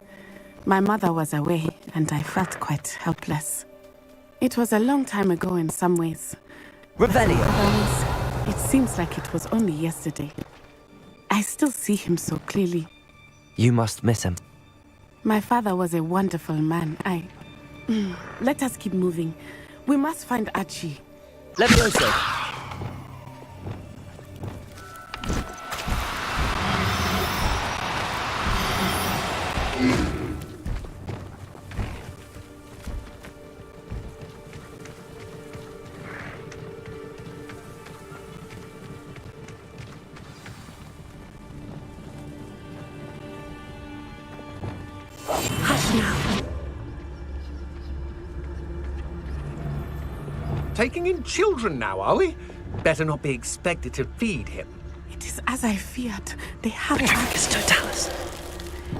My mother was away, and I felt quite helpless. It was a long time ago in some ways. Revelio! Otherwise, it seems like it was only yesterday. I still see him so clearly. You must miss him. My father was a wonderful man. Let us keep moving. We must find Archie. Levioso! Taking in children now, are we? Better not be expected to feed him. It is as I feared. They have Petrificus totalis.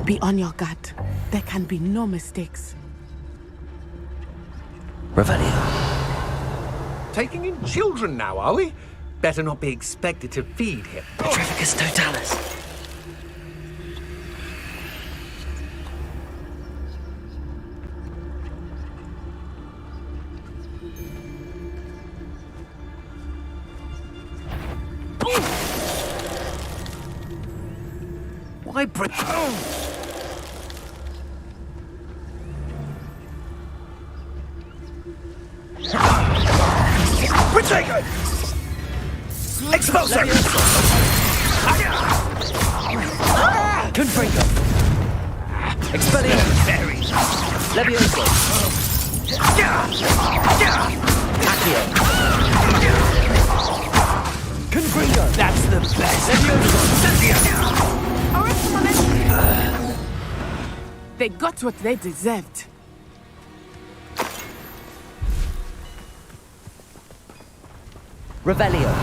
Be on your guard. There can be no mistakes. Revelio. Taking in children now, are we? Better not be expected to feed him. Petrificus totalis. Why bring... Protego! Expulso! Confringo! Expelliarmus! Levioso! Accio! Confringo! That's the best! Levioso! They got what they deserved. Revelio.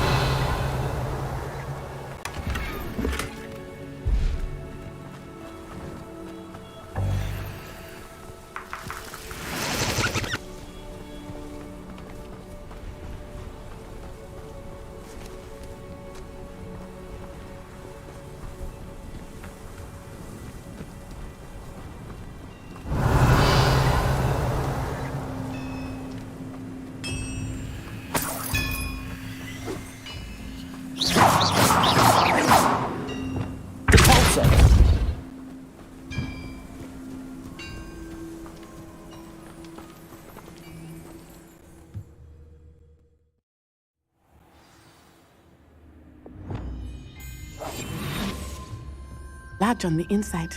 badge on the inside.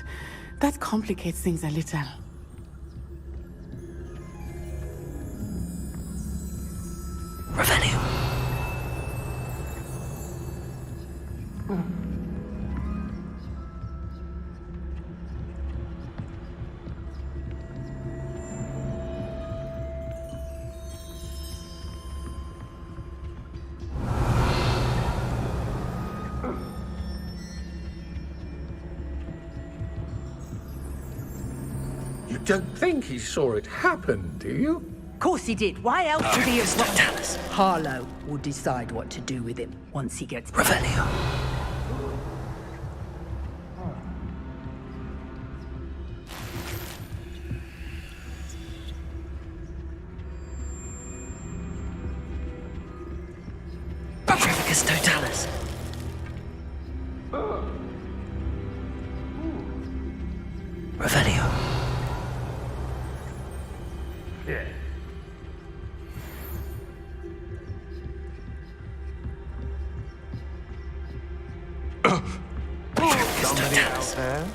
That complicates things a little. Revelio. You don't think he saw it happen, do you? Of course he did. Why else would he have... Don't tell us. Harlow will decide what to do with him once he gets back. Revelio. Trevicus Totalis. Revelio. Yeah. Somebody out there?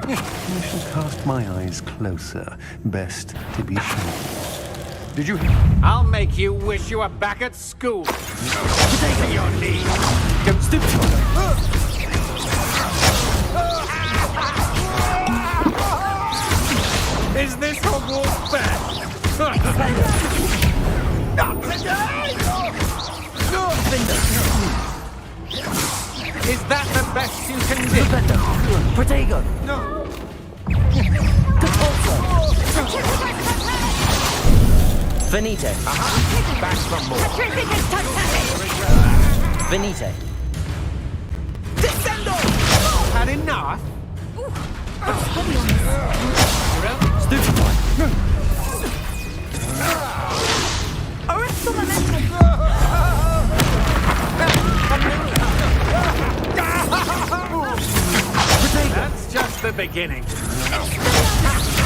I shall cast my eyes closer. Best to be sure. Did you... I'll make you wish you were back at school. Take your knee. Don't stoop. Is this Hogwarts bad? Not today! Is that the best you can do? Protego. No. Venite. Back from more. Venite. Descendo! Had enough? Stupefy. Arresto momentum! That's just the beginning.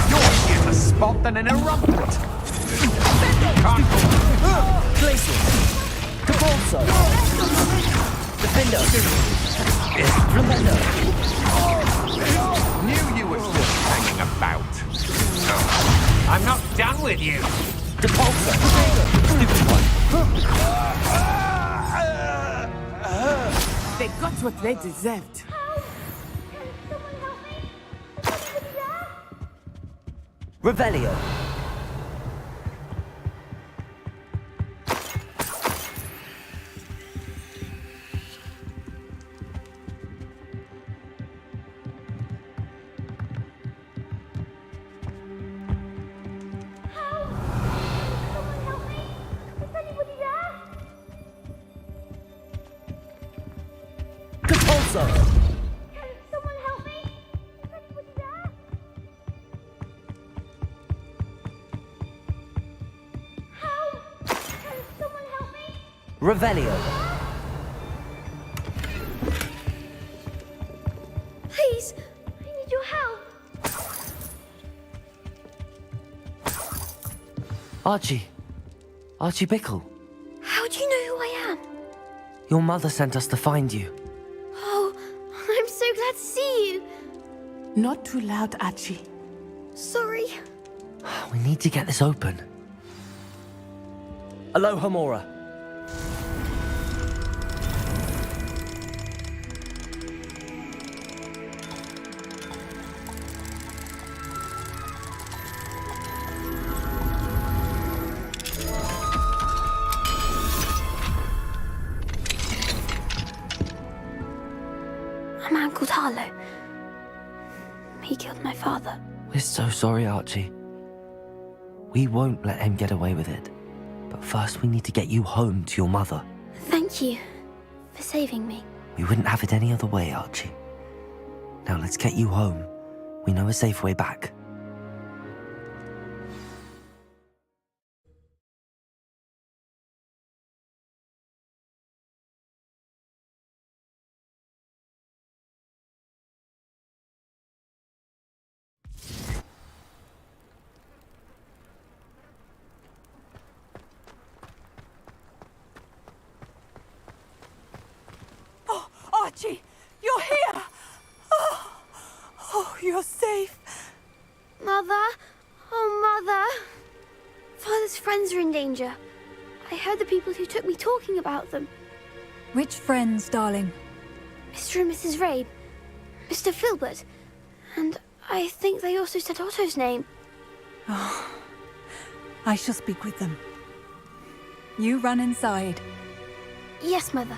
You're easier to spot than an eruptant. Glacier. Capolso. Defender. Remender. Knew you were still hanging about. I'm not done with you. Depulso. They got what they deserved. Revelio. Capolso. Revelio. Please, I need your help. Archie. Archie Bickle. How do you know who I am? Your mother sent us to find you. Oh, I'm so glad to see you. Not too loud, Archie. Sorry. We need to get this open. Aloha Mora. A man called Harlow. He killed my father. We're so sorry, Archie. We won't let him get away with it. But first we need to get you home to your mother. Thank you for saving me. We wouldn't have it any other way, Archie. Now let's get you home. We know a safe way back. friends are in danger. I heard the people who took me talking about them. Which friends, darling? Mr. and Mrs. Rabe, Mr. Filbert, and I think they also said Otto's name. Oh, I shall speak with them. You run inside. Yes, Mother.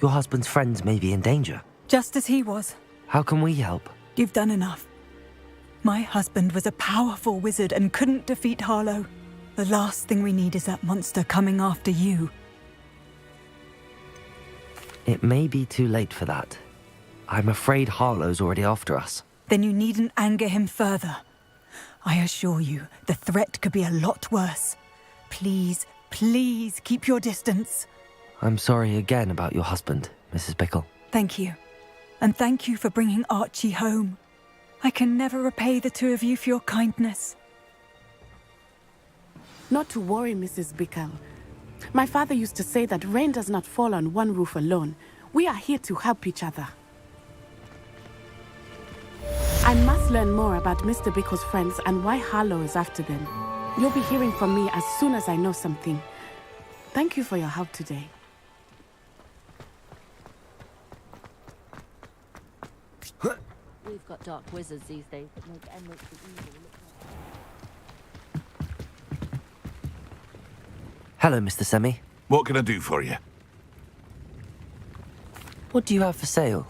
Your husband's friends may be in danger. Just as he was. How can we help? You've done enough. My husband was a powerful wizard and couldn't defeat Harlow. The last thing we need is that monster coming after you. It may be too late for that. I'm afraid Harlow's already after us. Then you needn't anger him further. I assure you, the threat could be a lot worse. Please, please keep your distance. I'm sorry again about your husband, Mrs. Bickle. Thank you. And thank you for bringing Archie home. I can never repay the two of you for your kindness. Not to worry, Mrs. Bickle. My father used to say that rain does not fall on one roof alone. We are here to help each other. I must learn more about Mr. Bickle's friends and why Harlow is after them. You'll be hearing from me as soon as I know something. Thank you for your help today. We've got dark wizards these days that make emeralds of evil look like... Hello, Mr. Semi. What can I do for you? What do you have for sale?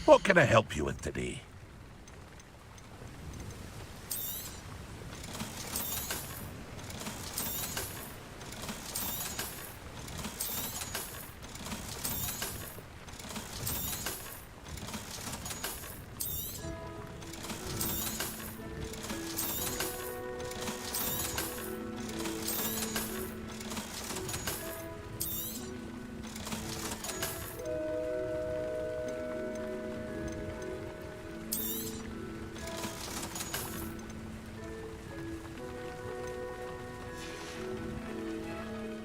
What can I help you with today?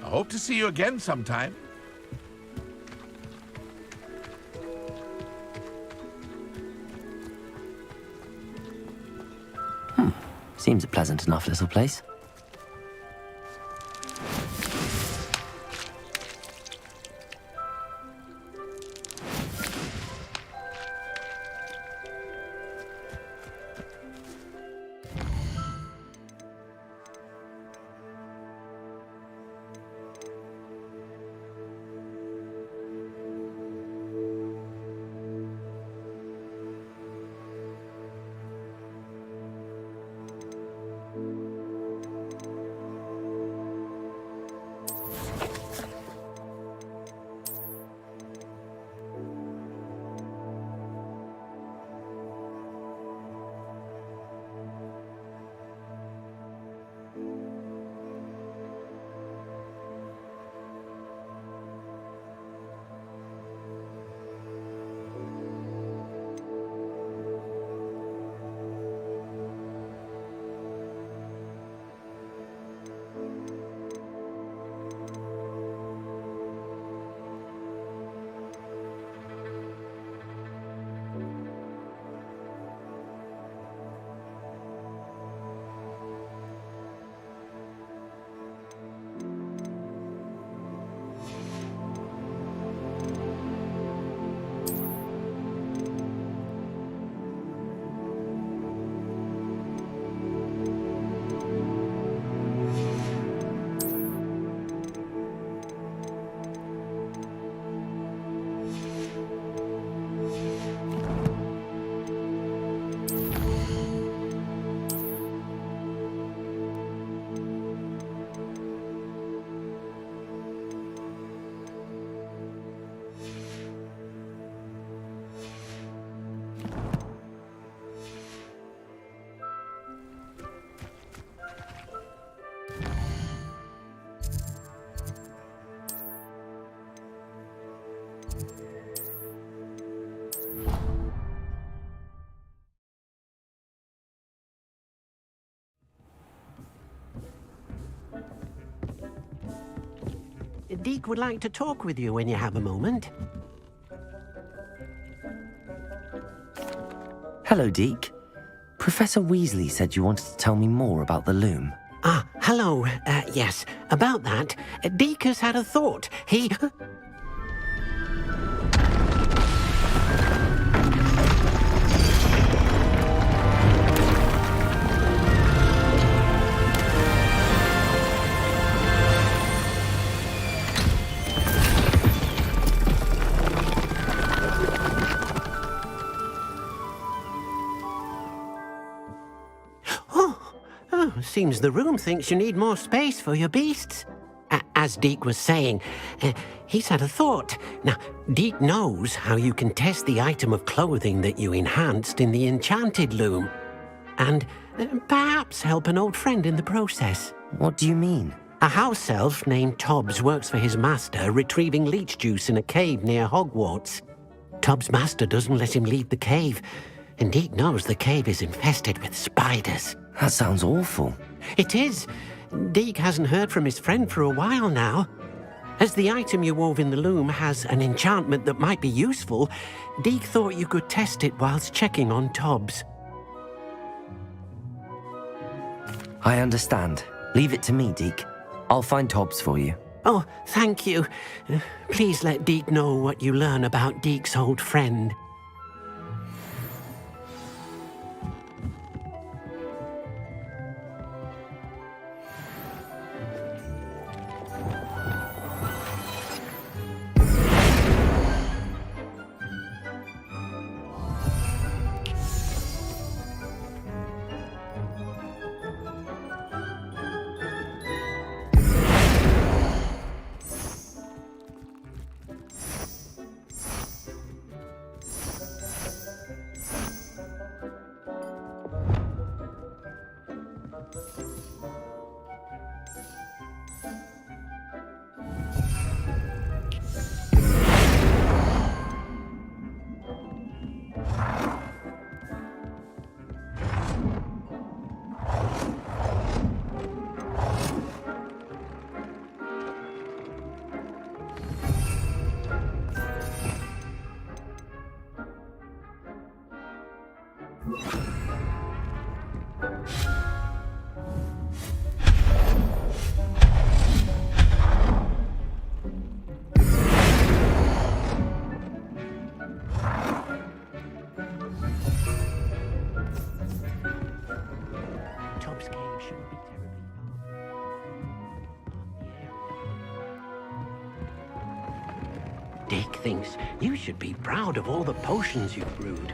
I hope to see you again sometime. Seems a pleasant enough little place. Deke would like to talk with you when you have a moment. Hello, Deke. Professor Weasley said you wanted to tell me more about the loom. Ah, hello. Yes, about that. Deek has had a thought. He... Seems the room thinks you need more space for your beasts. As Deek was saying, he's had a thought. Now, Deek knows how you can test the item of clothing that you enhanced in the enchanted loom. And perhaps help an old friend in the process. What do you mean? A house elf named Tobbs works for his master, retrieving leech juice in a cave near Hogwarts. Tobbs' master doesn't let him leave the cave, and Deek knows the cave is infested with spiders. That sounds awful. It is. Deek hasn't heard from his friend for a while now. As the item you wove in the loom has an enchantment that might be useful, Deek thought you could test it whilst checking on Tobbs. I understand. Leave it to me, Deek. I'll find Tobbs for you. Oh, thank you. Please let Deek know what you learn about Deek's old friend. Tobbs' cave shouldn't be terribly far. Deek thinks you should be proud of all the potions you've brewed.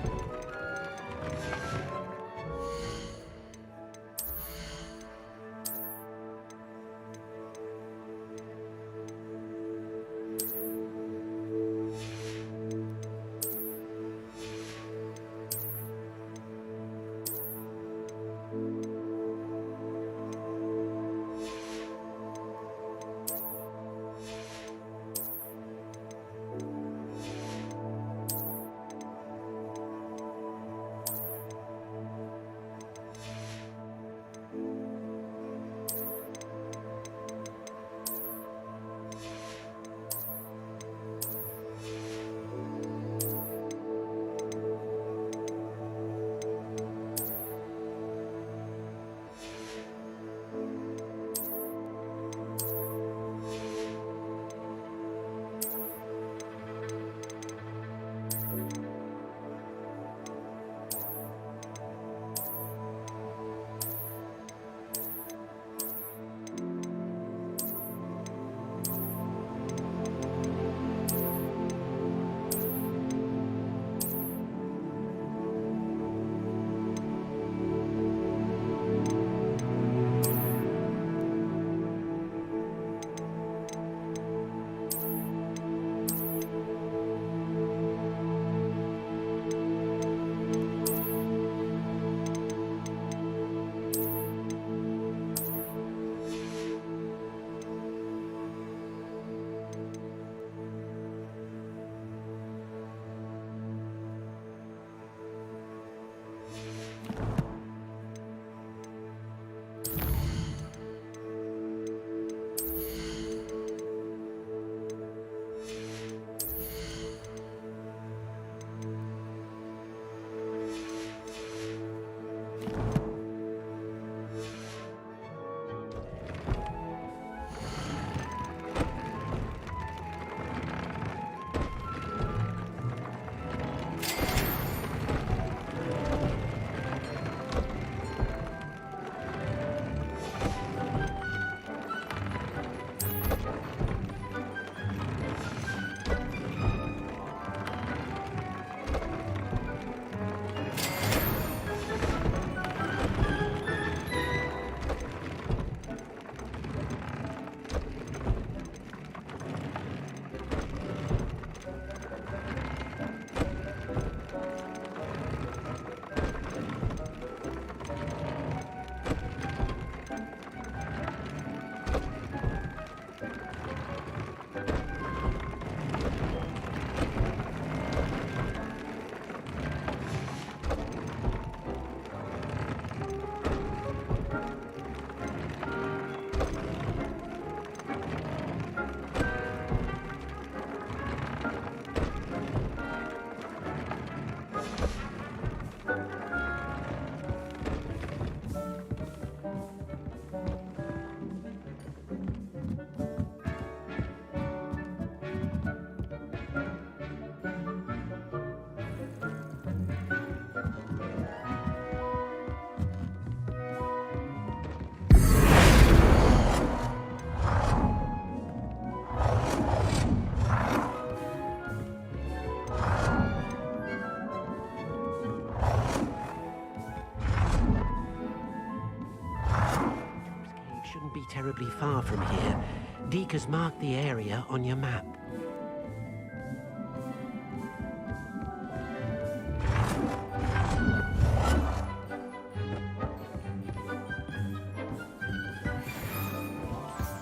shouldn't be terribly far from here. Deke has marked the area on your map.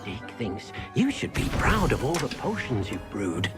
Deke thinks you should be proud of all the potions you've brewed.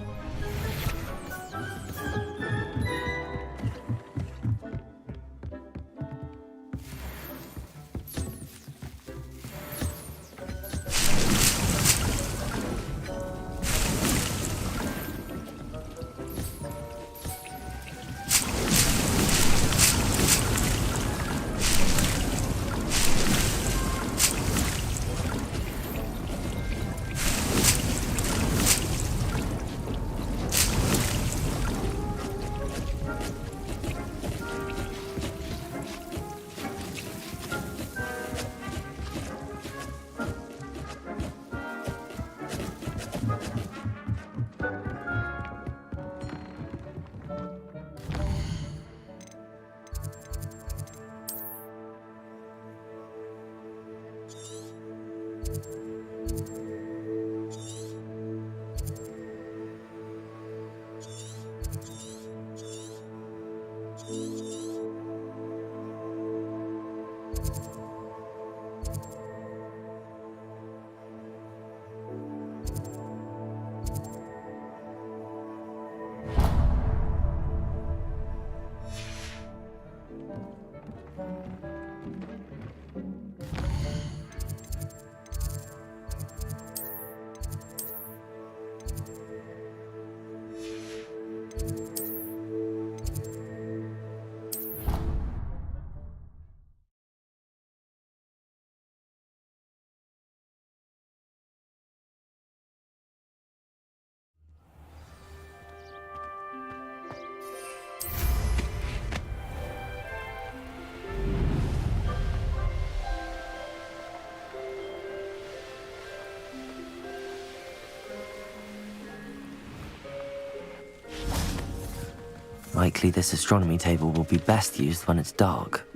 Likely this astronomy table will be best used when it's dark.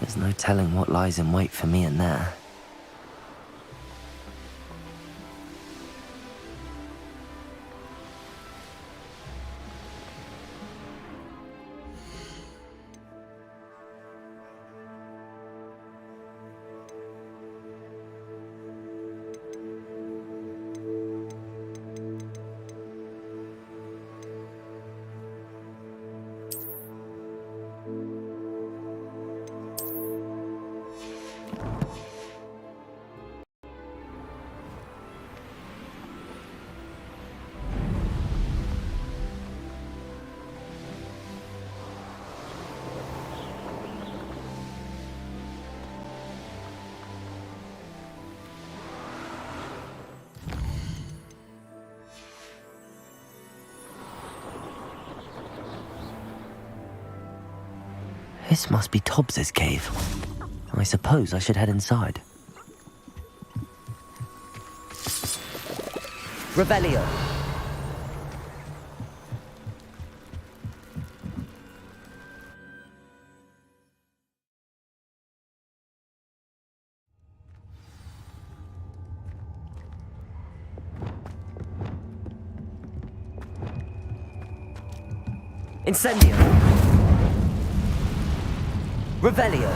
There's no telling what lies in wait for me in there. This must be Tobbs's cave. I suppose I should head inside. Revelio. Incendio. Revelio.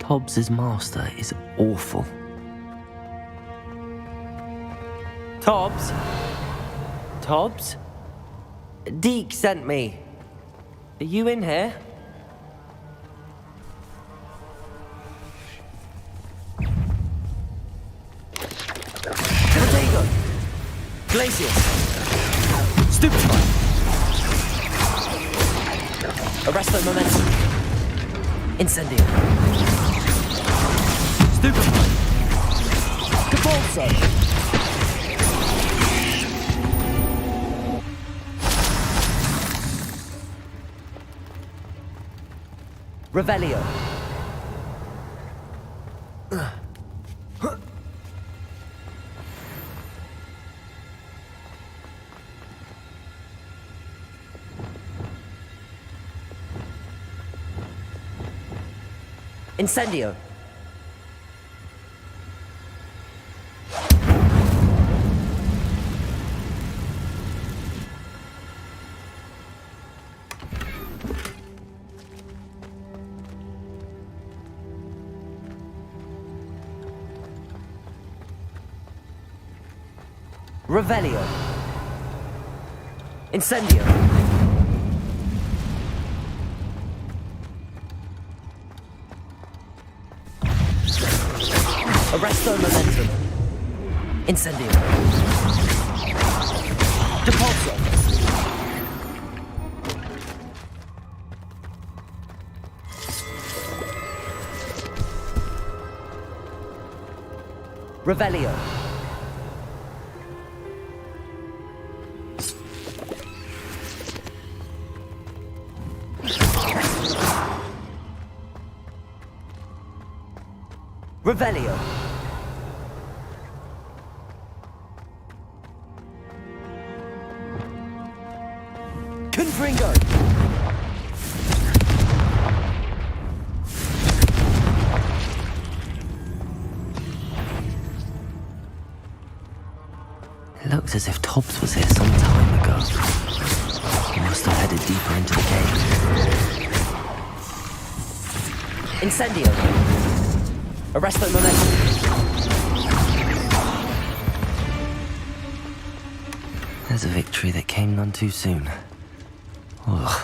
Tobbs's master is awful. Tobbs? Tobbs? Deke sent me. Are you in here? Protego! Glacius! Stupefy. Arresto momentum. Incendio. Stupefy. Compulso. Revelio. Incendio. Revelio. Incendio. Arresto momentum. Incendio. Depulso. Revelio. Revelio. Confringo. It looks as if Tobbs was here some time ago. He must have headed deeper into the cave. Incendio. Arresto momentum. There's a victory that came none too soon. Ugh.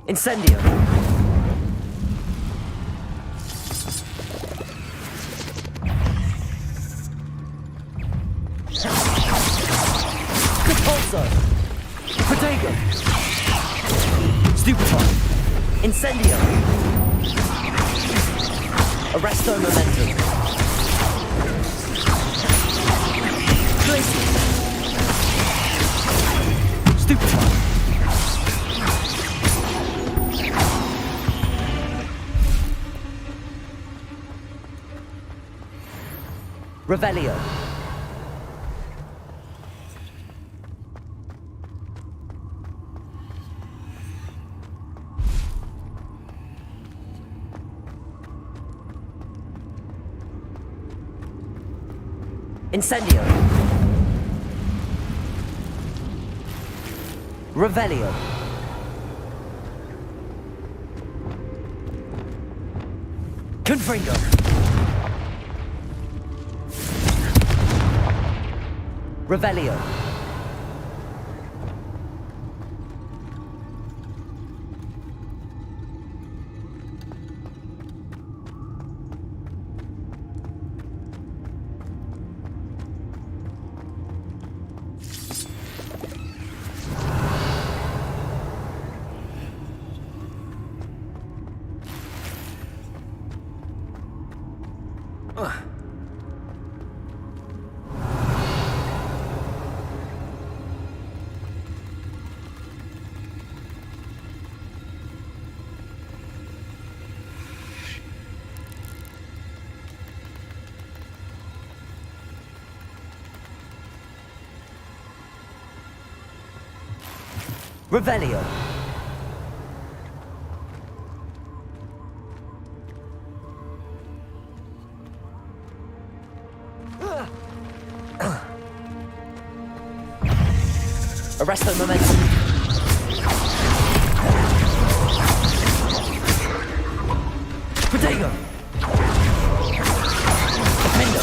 Incendio. Compulso. Protego. Stupefy. Incendio. Arresto momentum. Glacier. Stupefy. Revelio. Incendio. Revelio. Confringo. Revelio. Revelio. Arresto momentum. Protego. Defendo.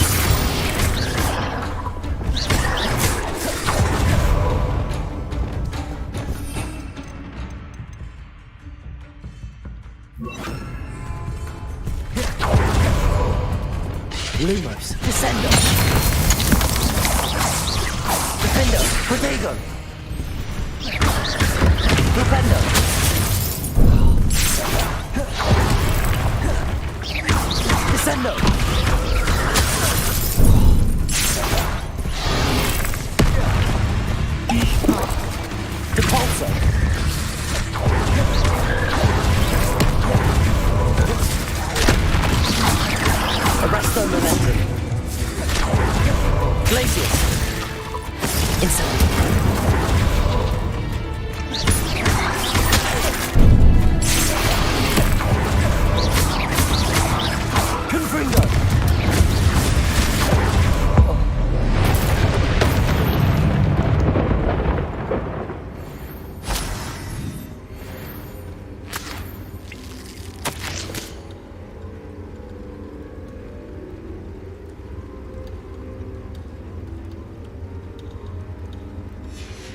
Lumos. Descendo. Defendo. Protego. Propendo. Descendo. Depulso. Arresto momentum. Glacius. Instantly. Confringo.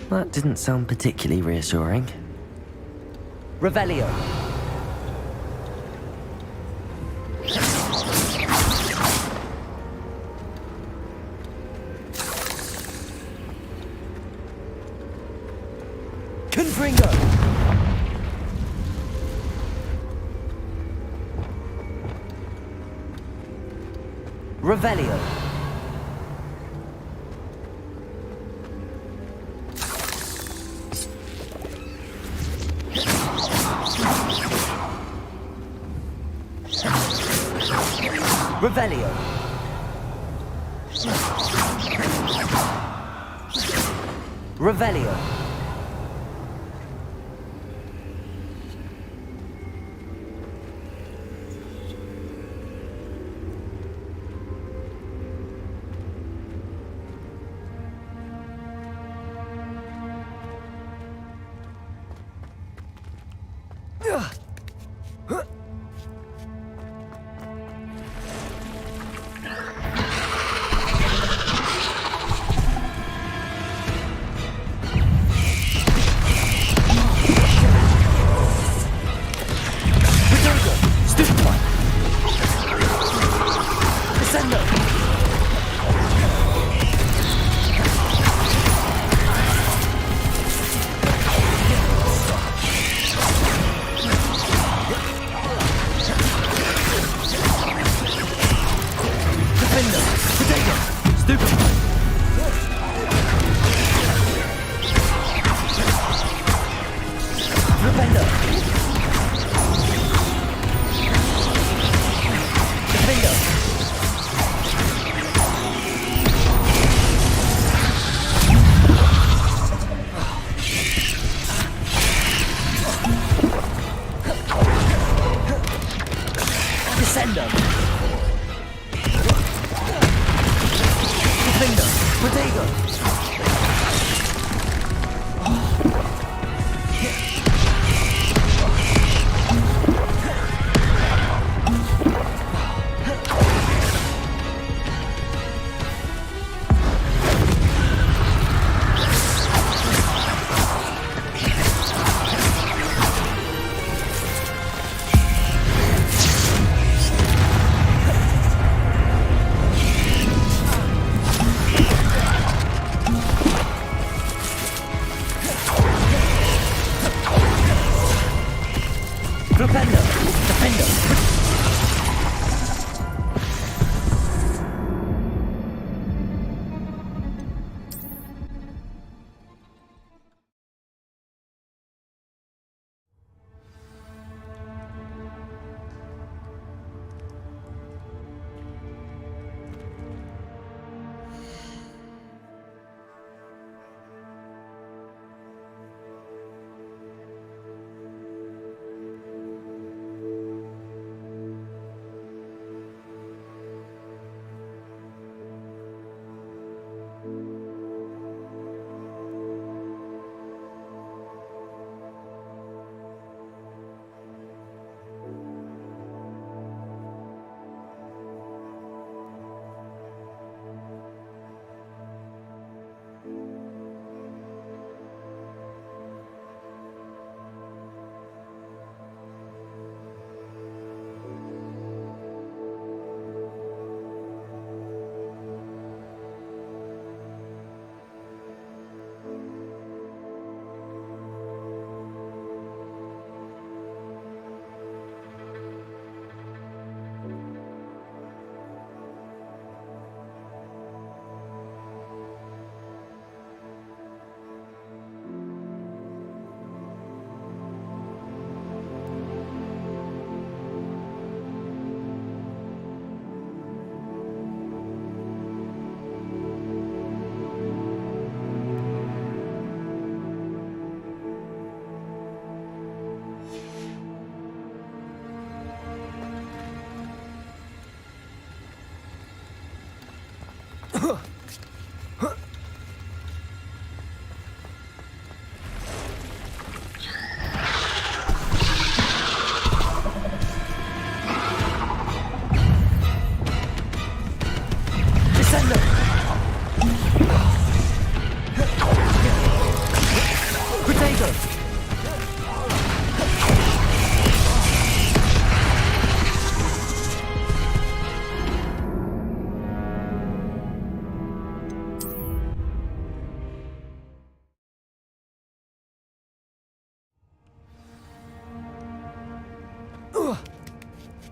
That didn't sound particularly reassuring. Revelio. Confringo. Revelio. Revelio. Revelio.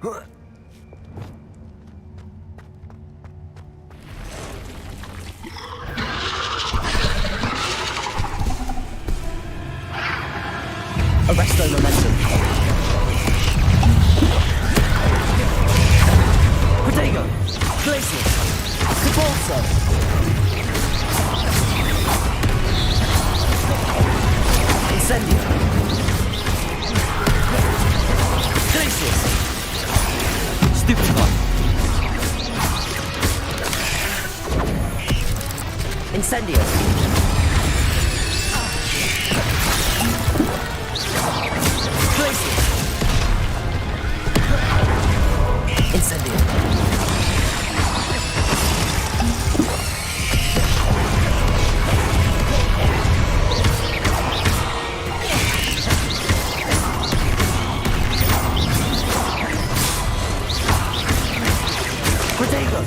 Arresto momentum. Protego. Glacius. Cabalso. Incendio. Glacius. Stupefy. Incendio. Glacius. Incendio. Protego.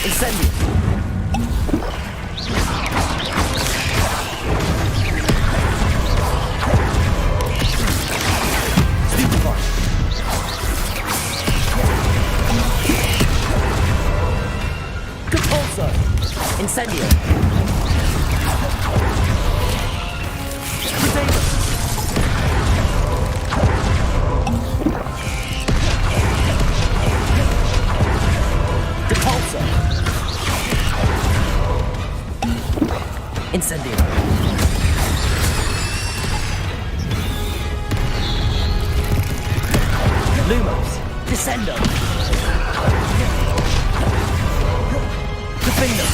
Incendio. Stupefy. Compulso. Incendio. Protego. Compulso. Incendio. Lumos. Descendo. Defendo.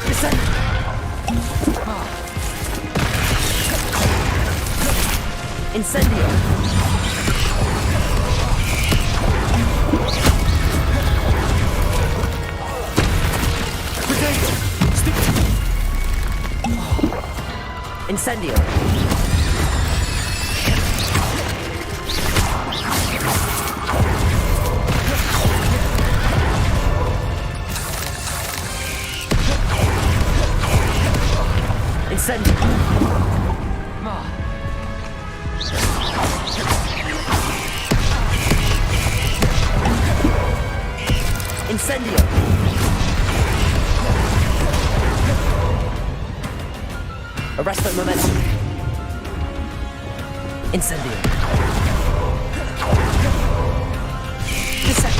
Descendo. Incendio. Protego. Incendio. Incendio. Incendio. Arresto momentum. Incendio. Descend.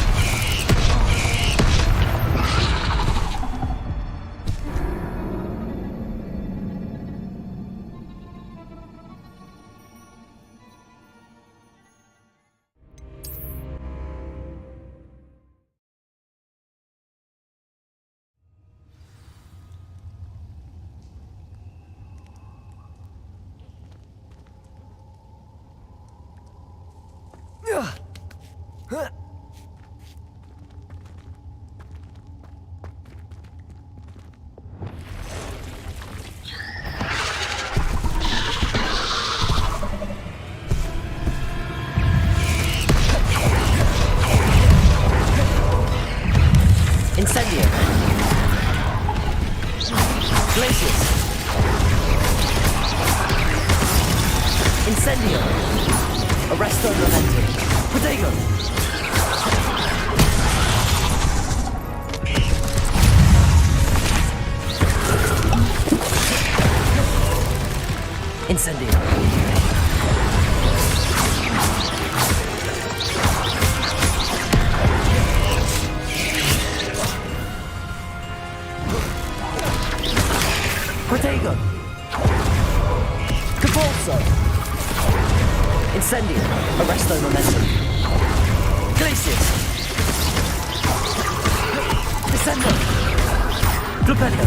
Incendio. Glacius. Incendio. Arresto momentum. Protego. Incendio. Protego. Compulso. Incendio. Arresto momentum. Glacius. Descendo. Flupendo.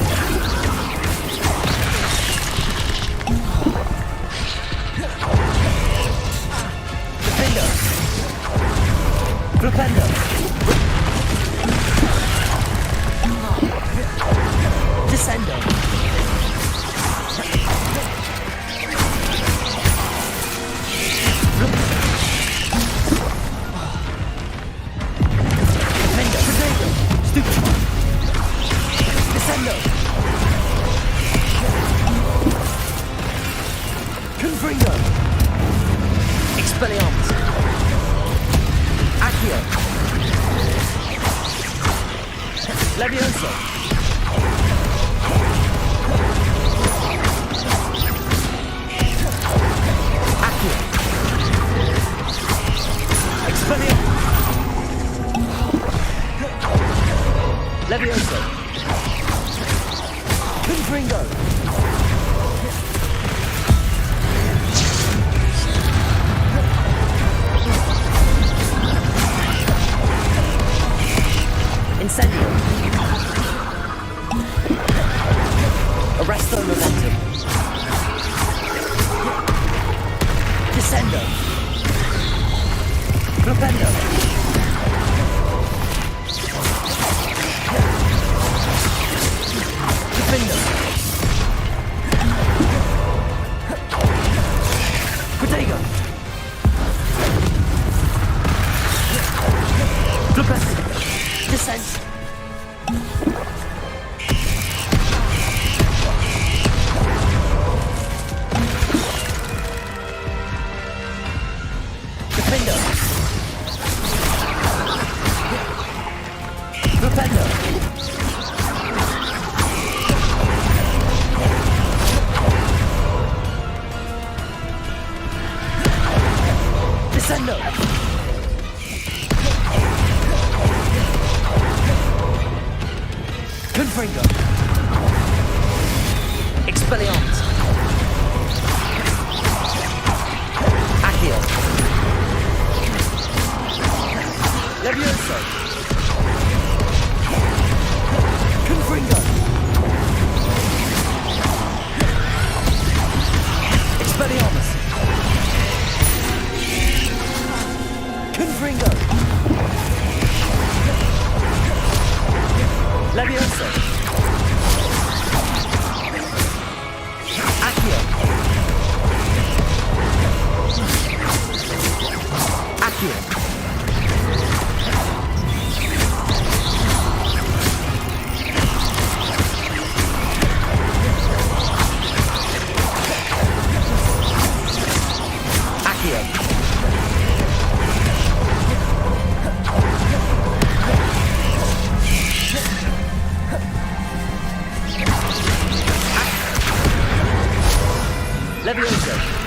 Defendo. Flupendo. Descendo. Confringo! Expelliarmus! Accio! Levioso! Accio! Expelliarmus! Levioso! Confringo! Incendio! Arresto Momentum! Descendo! Flipendo! Defendo! Protego! Flipendo! Descent! Defendo! Flipendo! Descendo! Confringo! Expelliarmus! Accio! Levioso! Confringo! Expelliarmus! Confringo! Levioso! Accio! Accio! Accio! Levioso!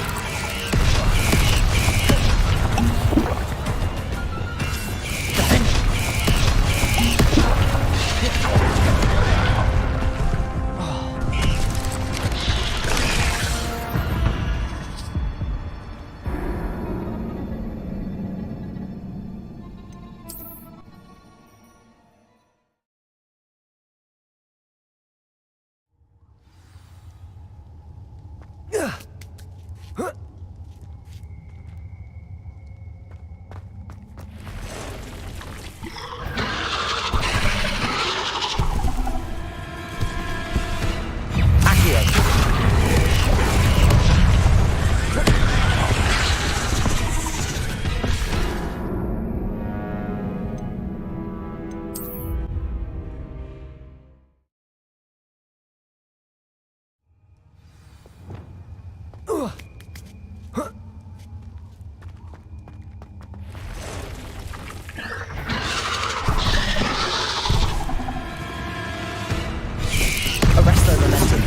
Arresto Momentum!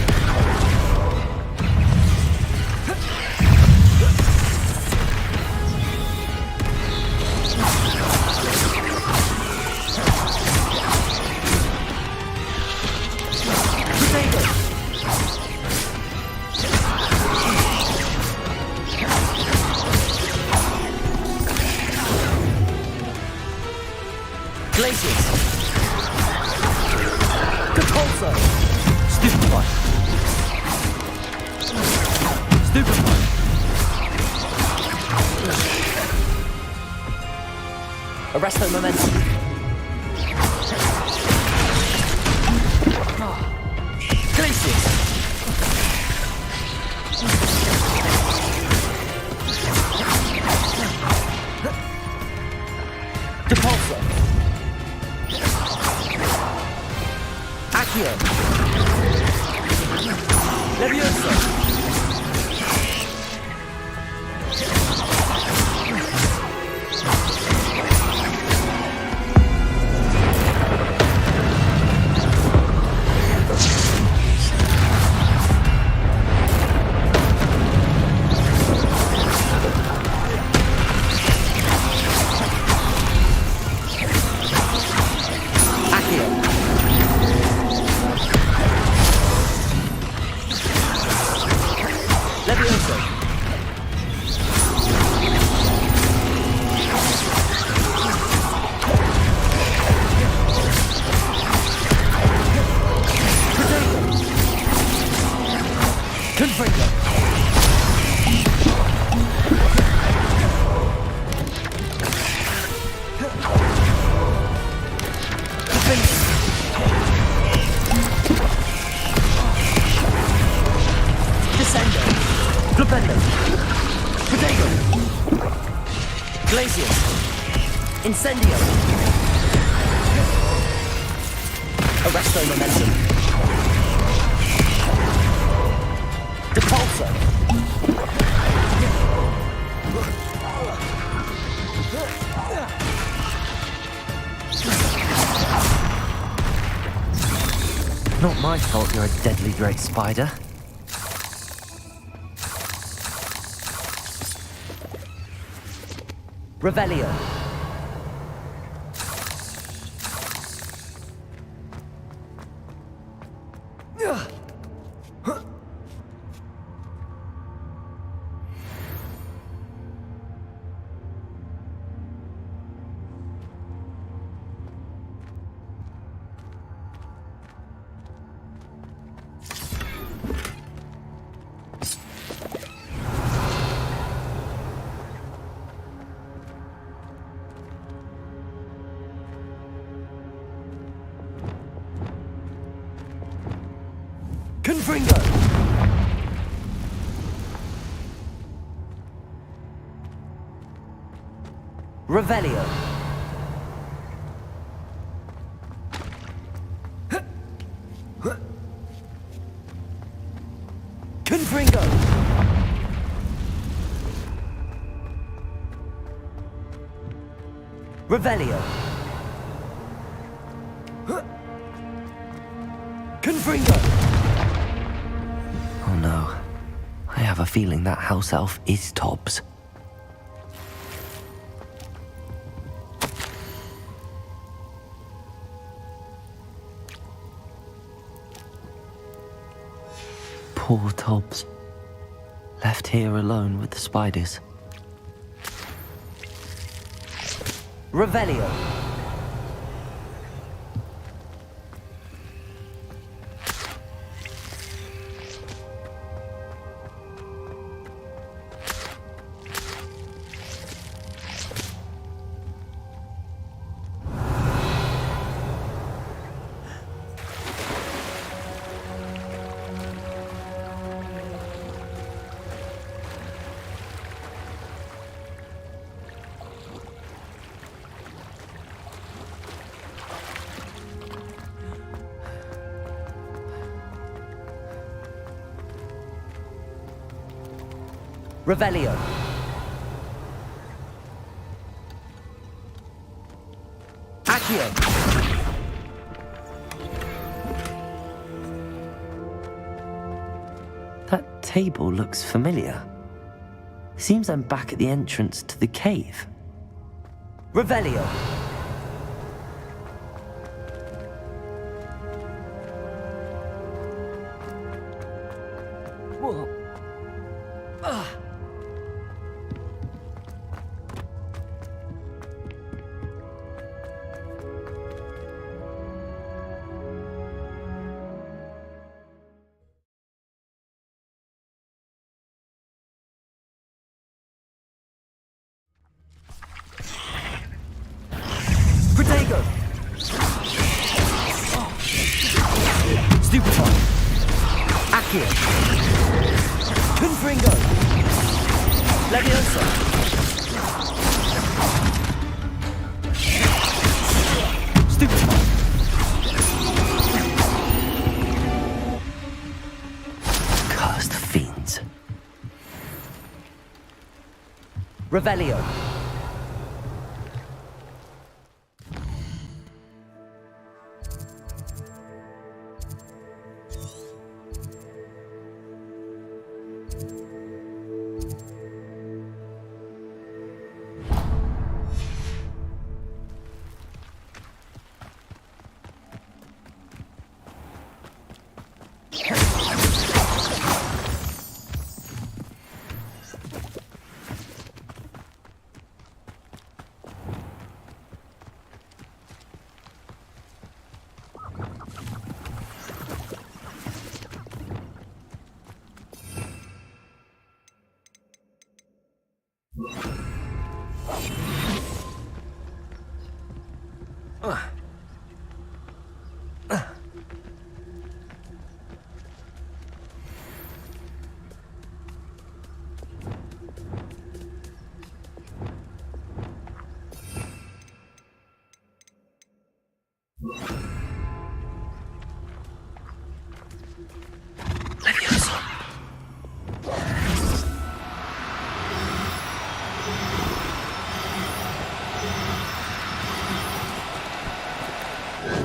Glaciers! Compulso! Stupefy! Stupefy! Arresto Momentum! Glaciers! Compulso! Accio! Levioso! Descendo. Flipendo. Protego. Glacius. Incendio. Arresto momentum. Depulso. Not my fault you're a deadly great spider. Revelio. Confringo! Revelio. Confringo! Revelio. Confringo! Oh no. I have a feeling that house elf is Tobbs. Poor Tobbs. Left here alone with the spiders. Revelio. Revelio. Accio. That table looks familiar. Seems I'm back at the entrance to the cave. Revelio. Whoa. Protego! Stupefy! Accio! Confringo! Leviosa! Stupefy! Cursed fiends. Revelio!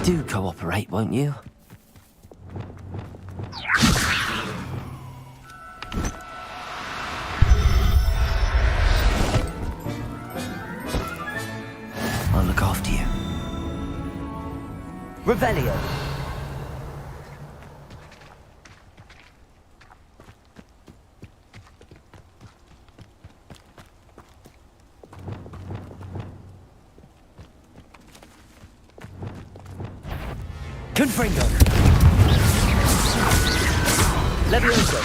Do cooperate, won't you? I'll look after you. Revelio. Confringo. Levioso.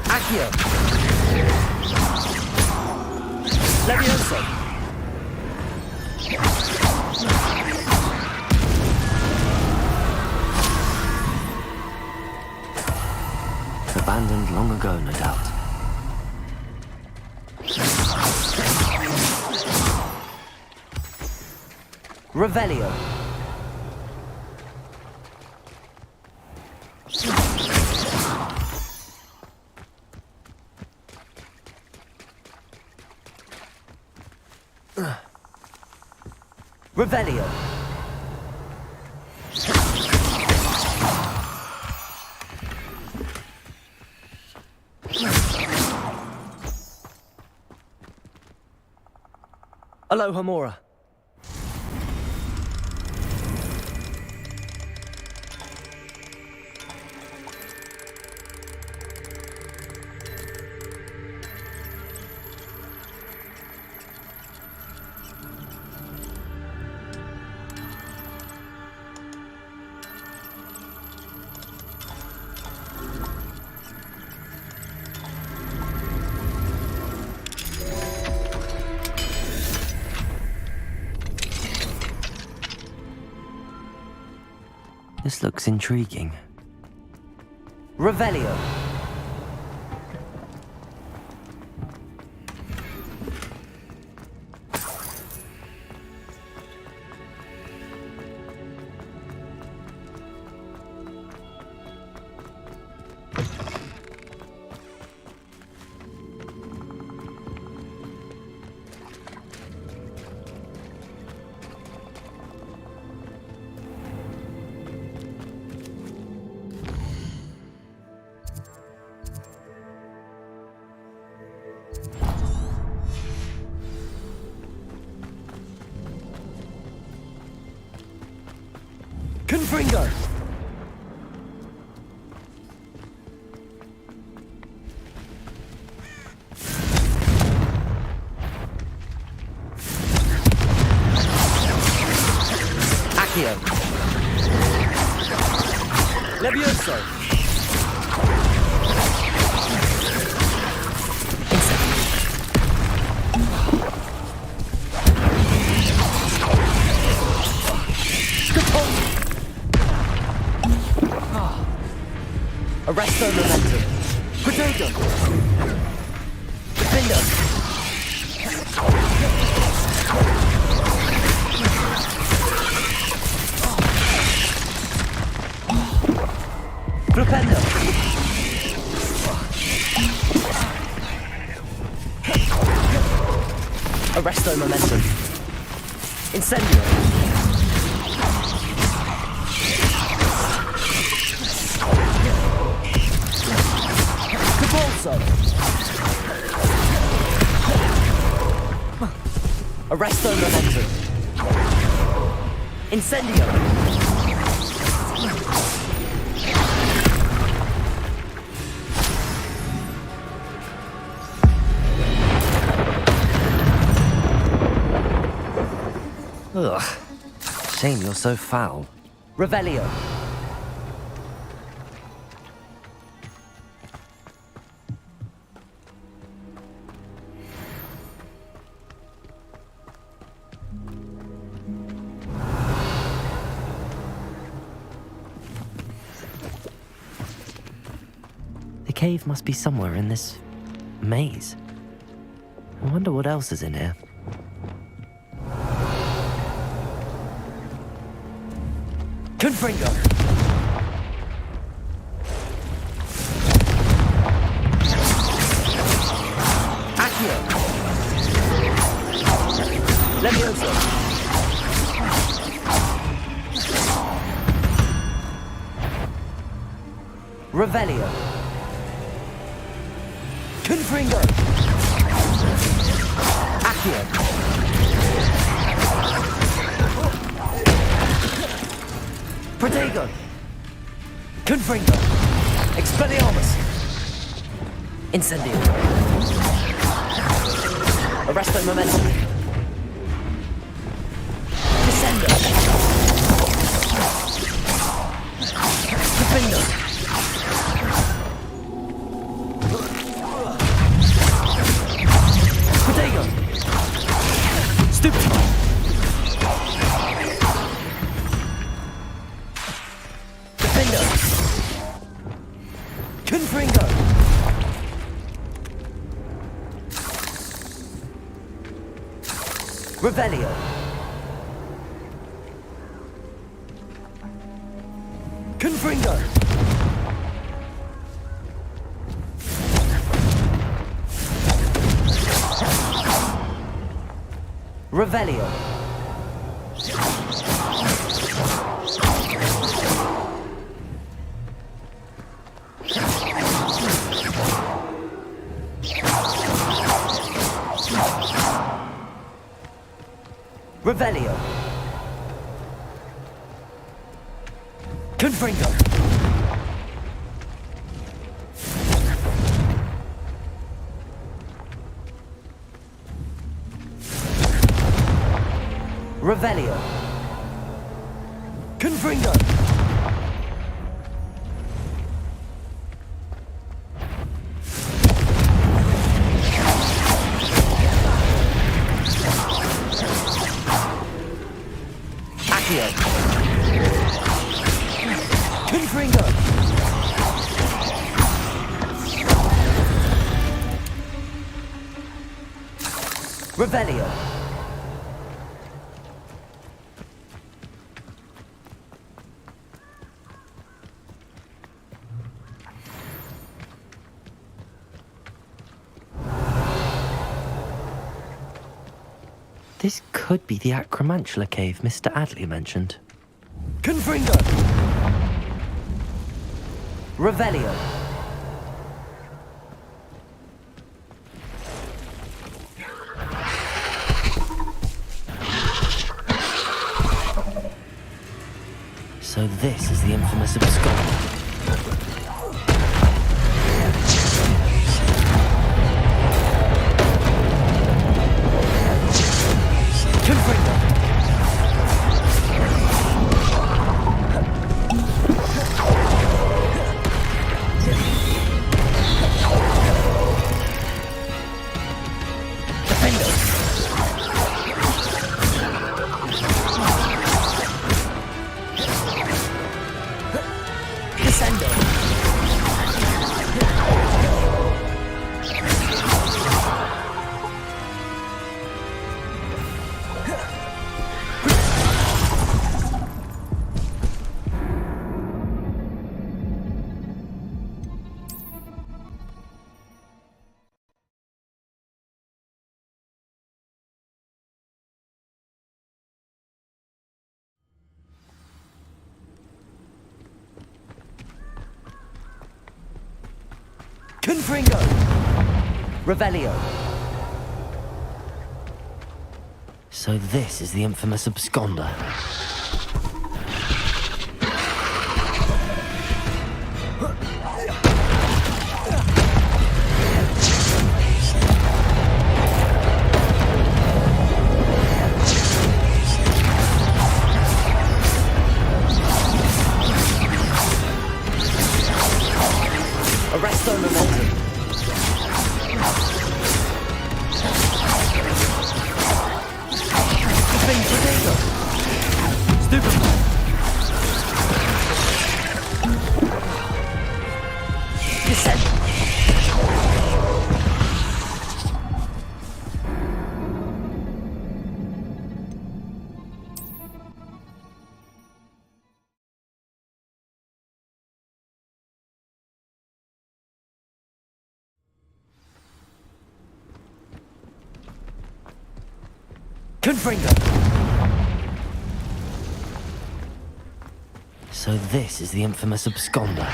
Accio. Levioso. Abandoned long ago, no doubt. Revelio. Revelio. Aloha Mora. This looks intriguing. Revelio. Confringo! Accio! Levioso! Arresto momentum. Potato. Defender. Flipendo. Arresto momentum. Incendio. Arresto momentum. Incendio. Ugh. Shame you're so foul. Revelio. cave must be somewhere in this maze. I wonder what else is in here. Confringo! Accio! Levioso! Revelio! Confringo! Accio! Protego! Confringo! Expelliarmus! Incendio! Arresto Momentum! Descendo! Defendo! Protego! Stupefy! Defendo! Confringo! Revelio! Confringo! Revelio! Revelio! Confringo! Revelio! Confringo! Accio! Confringo! Revelio! This could be the Acromantula cave Mr. Adley mentioned. Confringo! Revelio! So this is the infamous absconder. Confringo! Defendo! Descendo! Confringo! Revelio! So this is the infamous absconder. Arresto Momentum! Defend Protego! Stupefy! Descend! Confringo! So this is the infamous absconder.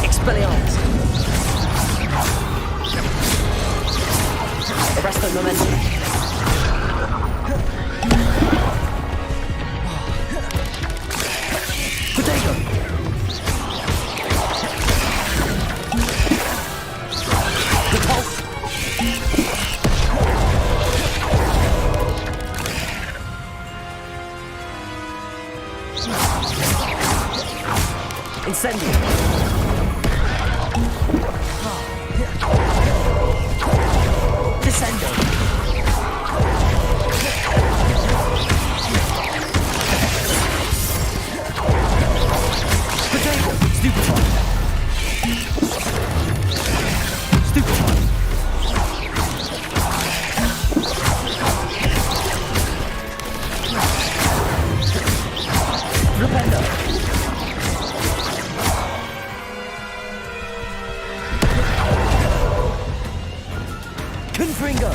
Expelliarmus! Arrest the momentum. Potato! Repulse! Incendio! Descendo! Potato! Stupefy! Stupefy! Repender! Confringo!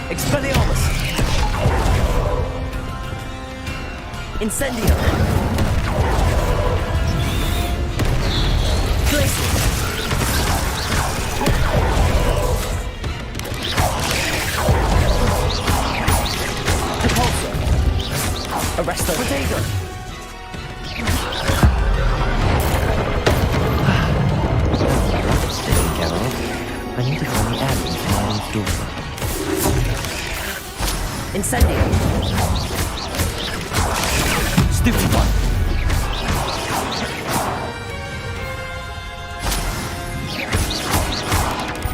Expelliarmus! Incendio! Glacier! Repulsor! Arresto! Potato! I need to find the avenue to my own daughter. Incendio! Stupefy!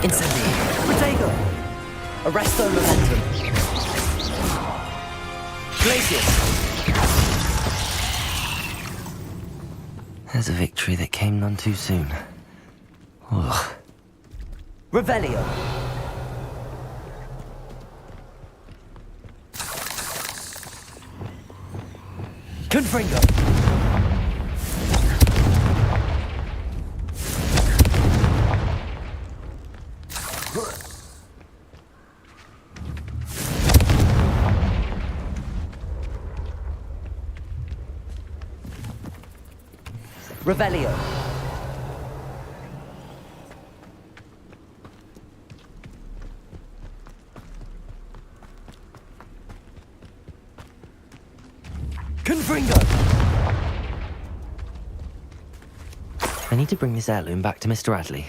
Incendio! Potato! Arresto momentum! Glacier! There's a victory that came none too soon. Ugh. Revelio! Confringo! Revelio! Confringo! I need to bring this heirloom back to Mr. Adley.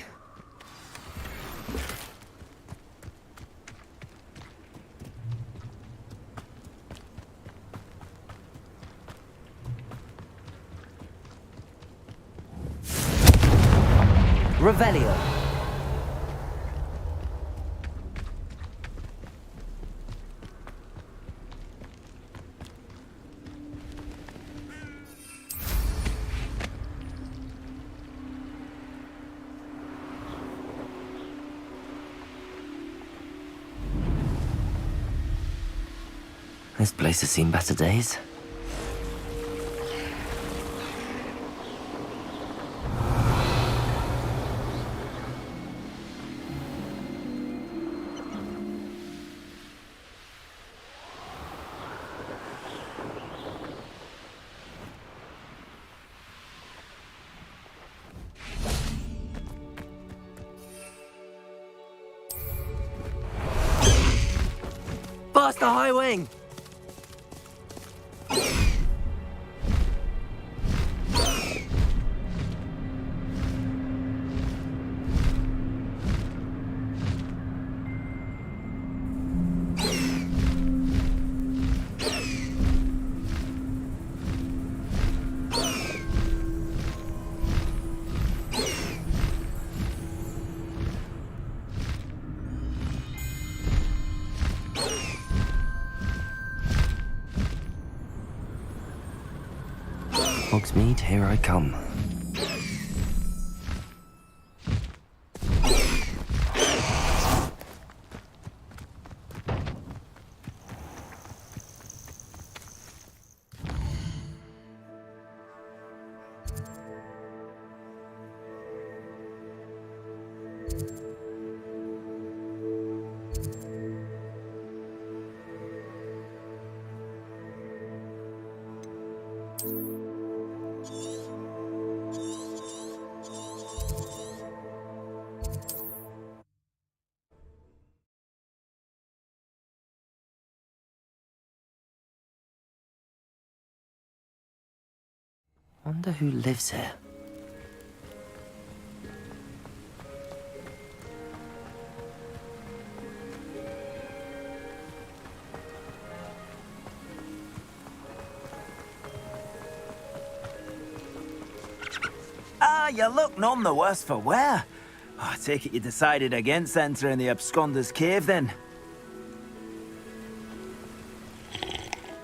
Revelio! This place has seen better days. Faster, high wing! Hogsmeade, here I come. Wonder who lives here. Ah, you look none the worse for wear. Oh, I take it you decided against entering the Absconder's Cave, then?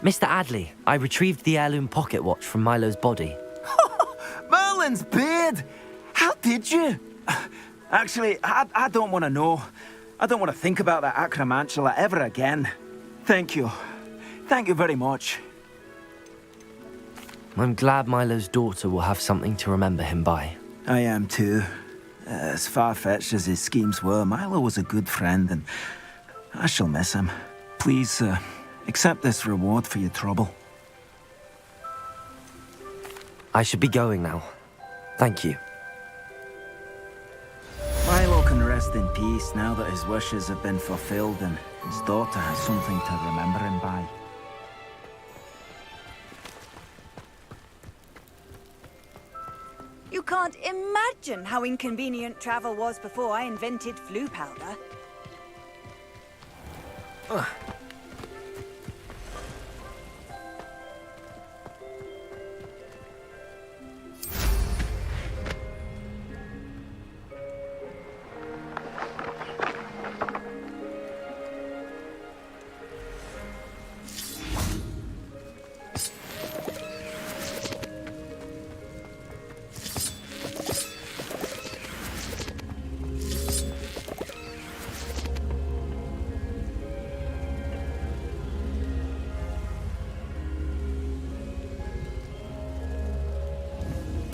Mr. Adley, I retrieved the heirloom pocket watch from Milo's body. Merlin's beard! How did you? Actually, I don't want to know. I don't want to think about that acromantula ever again. Thank you. Thank you very much. I'm glad Milo's daughter will have something to remember him by. I am too. As far-fetched as his schemes were, Milo was a good friend, and I shall miss him. Please, accept this reward for your trouble. I should be going now. Thank you. Milo can rest in peace now that his wishes have been fulfilled and his daughter has something to remember him by. You can't imagine how inconvenient travel was before I invented flu powder. Ugh.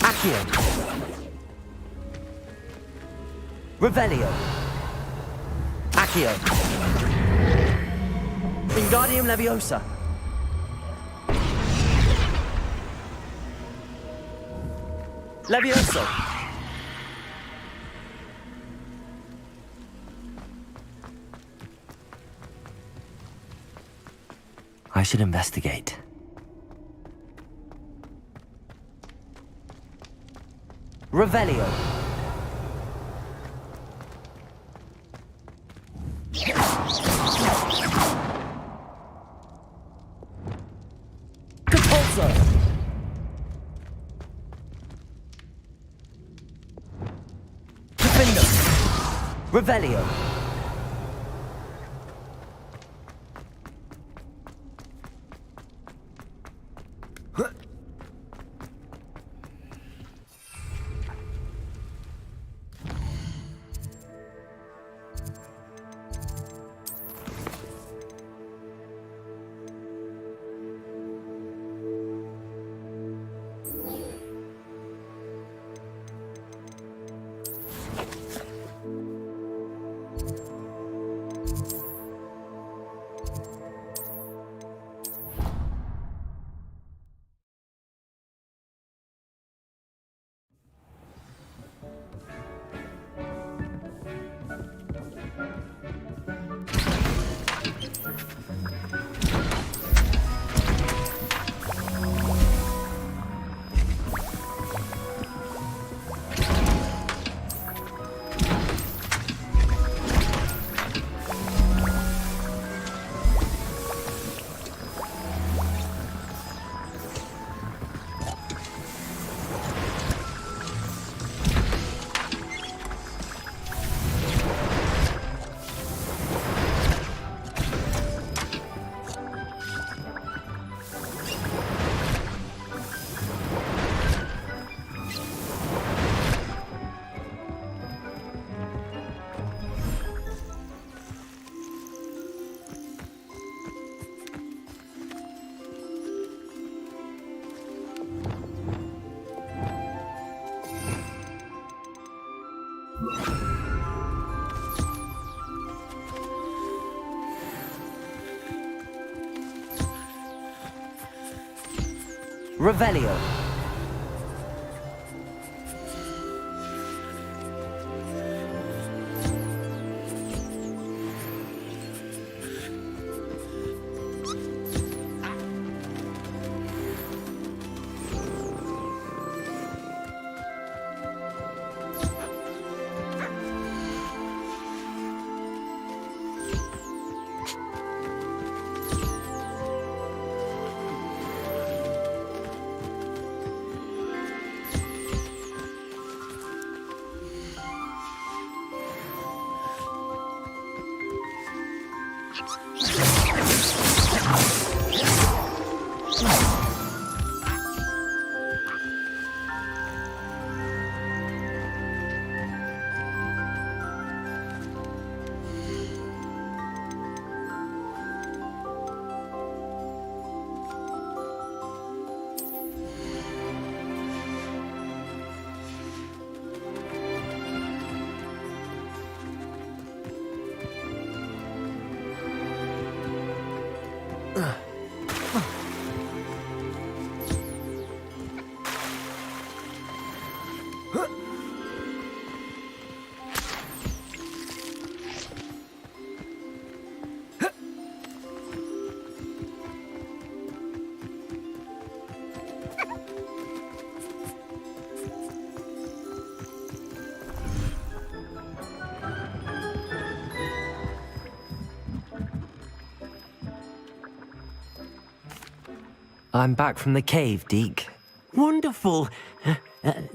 Accio. Revelio. Accio. Wingardium Leviosa. Levioso. I should investigate. Revelio. Compulso. Defendo. Revelio. Revelio. I'm back from the cave, Deke. Wonderful.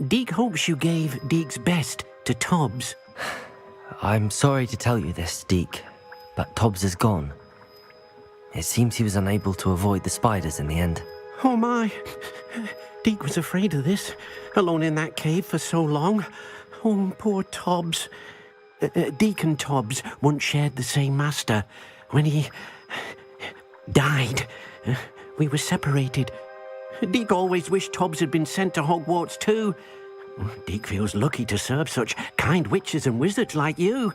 Deke hopes you gave Deke's best to Tobbs. I'm sorry to tell you this, Deke, but Tobbs is gone. It seems he was unable to avoid the spiders in the end. Oh my. Deke was afraid of this, alone in that cave for so long. Oh, poor Tobbs. Deke and Tobbs once shared the same master. When he died, we were separated. Deke always wished Tobbs had been sent to Hogwarts too. Deke feels lucky to serve such kind witches and wizards like you.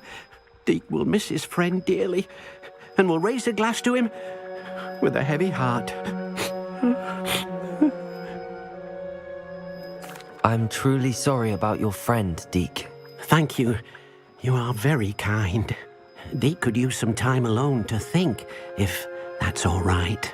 Deke will miss his friend dearly, and will raise a glass to him with a heavy heart. I'm truly sorry about your friend, Deke. Thank you. You are very kind. Deke could use some time alone to think, if that's all right.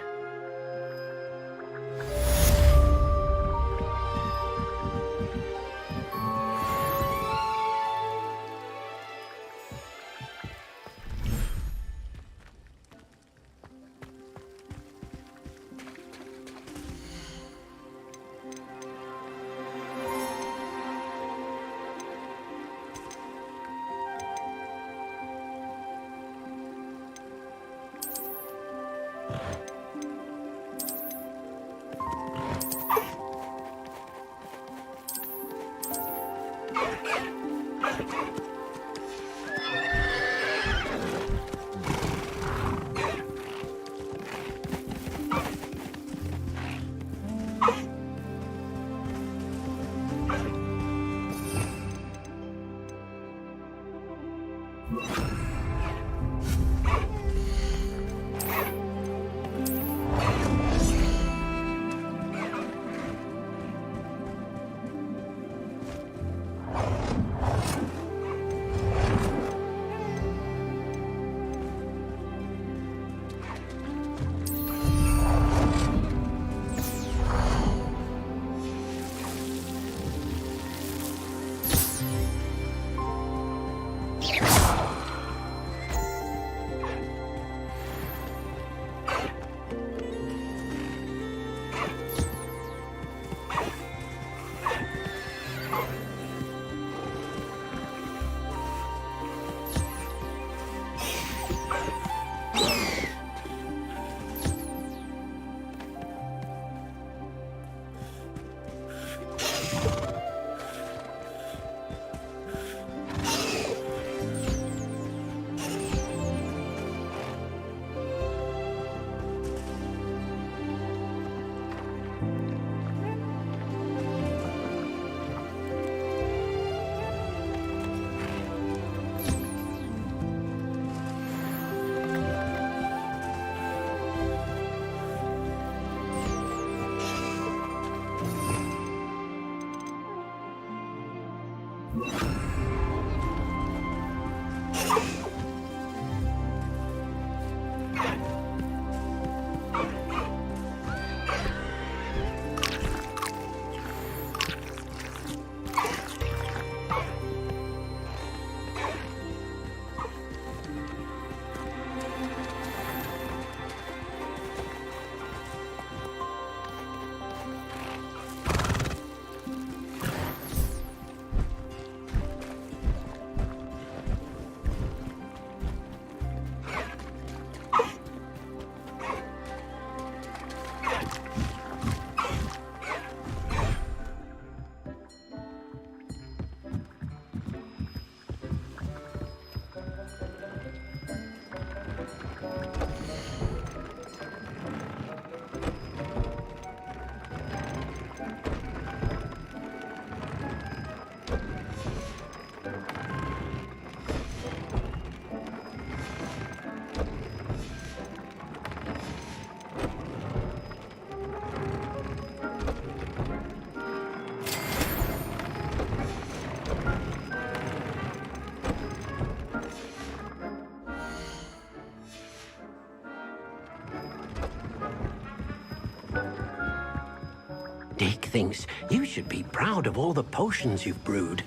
Dick thinks you should be proud of all the potions you've brewed.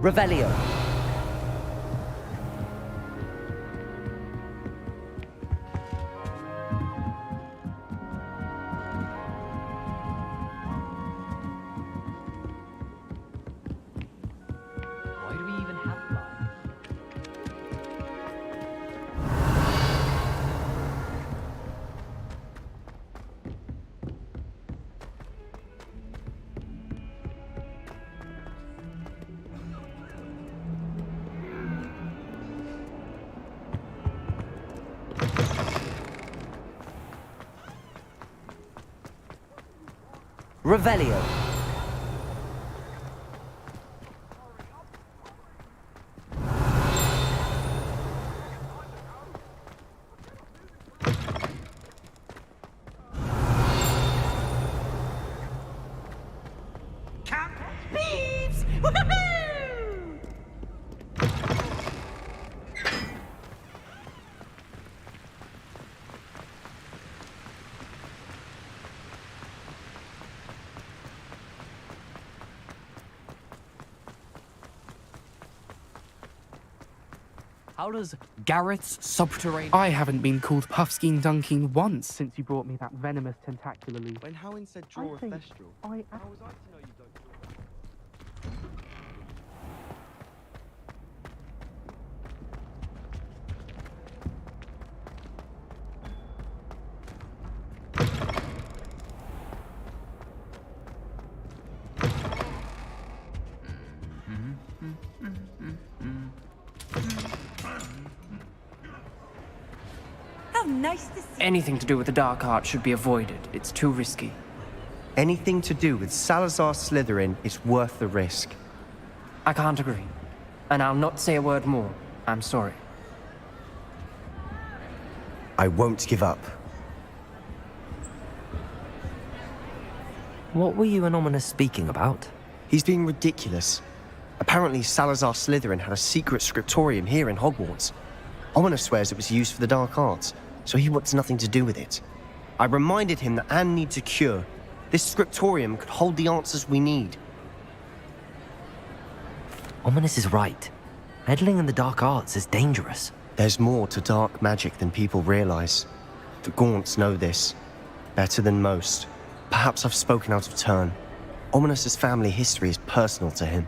Revelio. Why do we even have flies? Revelio. Thieves! Woohoo! How does Garrett's subterranean... I haven't been called Puffskein Dunking once since you brought me that venomous tentacularly. When Howin said draw a thestral, how was I to know you don't draw? How nice to see. Anything to do with the dark art should be avoided. It's too risky. Anything to do with Salazar Slytherin is worth the risk. I can't agree. And I'll not say a word more. I'm sorry. I won't give up. What were you and Ominous speaking about? He's being ridiculous. Apparently Salazar Slytherin had a secret scriptorium here in Hogwarts. Ominous swears it was used for the dark arts, so he wants nothing to do with it. I reminded him that Anne needs a cure. This scriptorium could hold the answers we need. Ominous is right. Meddling in the dark arts is dangerous. There's more to dark magic than people realize. The Gaunts know this. Better than most. Perhaps I've spoken out of turn. Ominous's family history is personal to him.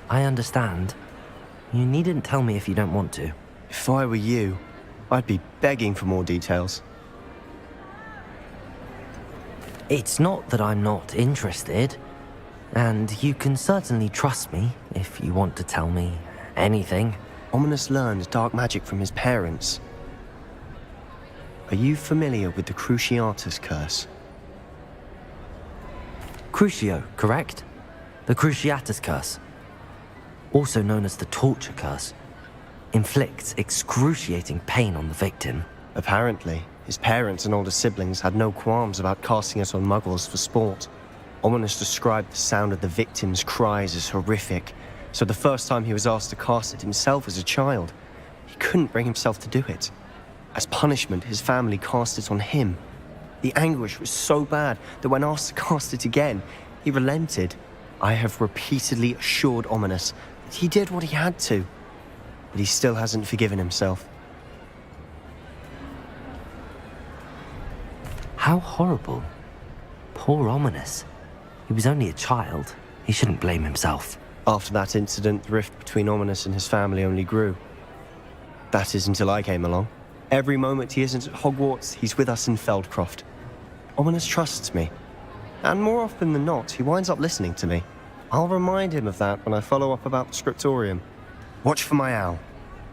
I understand. You needn't tell me if you don't want to. If I were you, I'd be begging for more details. It's not that I'm not interested. And you can certainly trust me if you want to tell me anything. Ominous learned dark magic from his parents. Are you familiar with the Cruciatus curse? Crucio, correct? The Cruciatus curse. Also known as the torture curse. Inflicts excruciating pain on the victim. Apparently, his parents and older siblings had no qualms about casting it on muggles for sport. Ominous described the sound of the victim's cries as horrific, so the first time he was asked to cast it himself as a child, he couldn't bring himself to do it. As punishment, his family cast it on him. The anguish was so bad that when asked to cast it again, he relented. I have repeatedly assured Ominous that he did what he had to, but he still hasn't forgiven himself. How horrible. Poor Ominous. He was only a child. He shouldn't blame himself. After that incident, the rift between Ominous and his family only grew. That is until I came along. Every moment he isn't at Hogwarts, he's with us in Feldcroft. Ominous trusts me. And more often than not, he winds up listening to me. I'll remind him of that when I follow up about the scriptorium. Watch for my owl.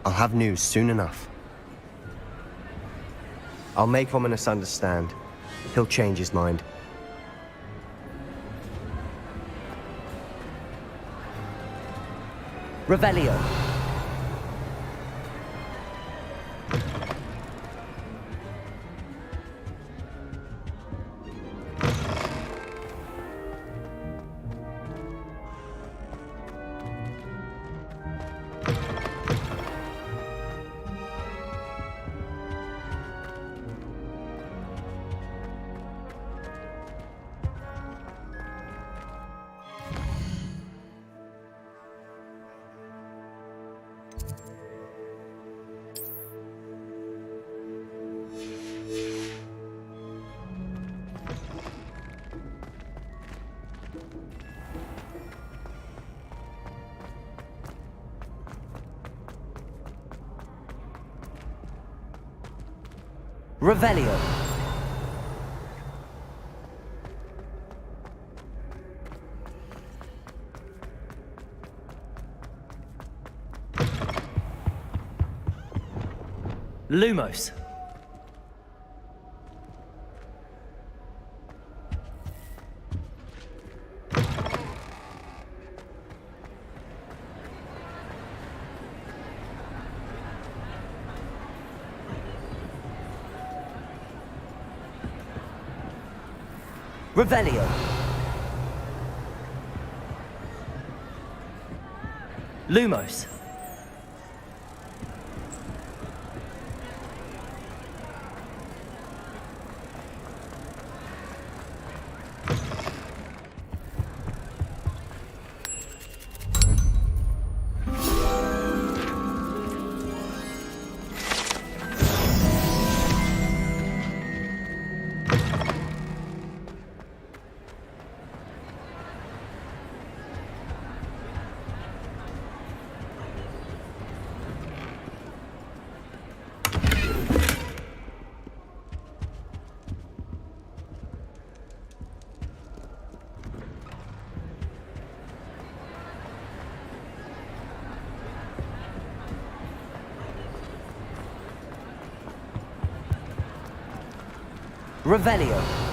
I'll have news soon enough. I'll make Ominous understand. He'll change his mind. Revelio. Revelio. Lumos. Revelio. Lumos. Revelio.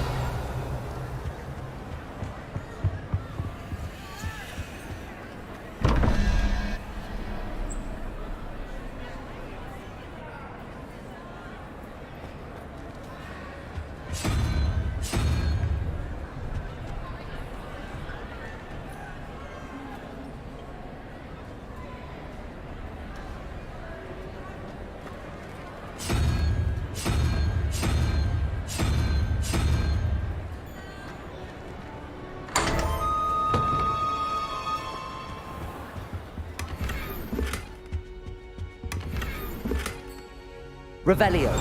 Revelio.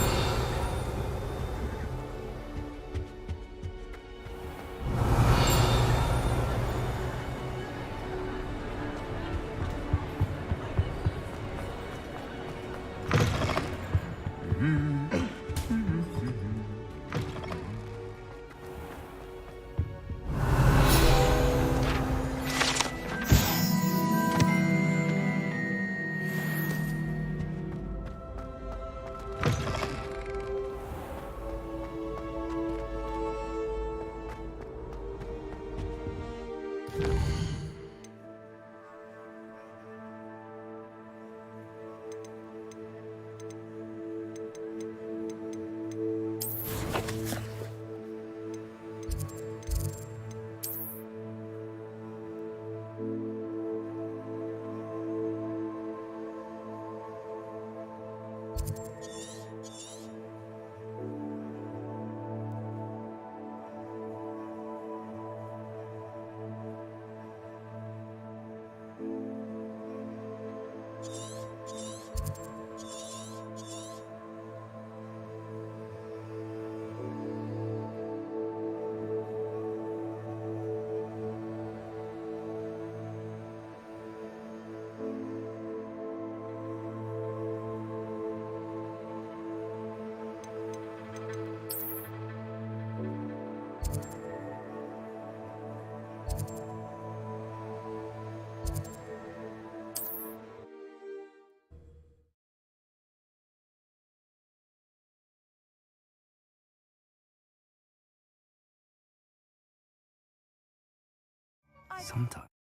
Sometimes.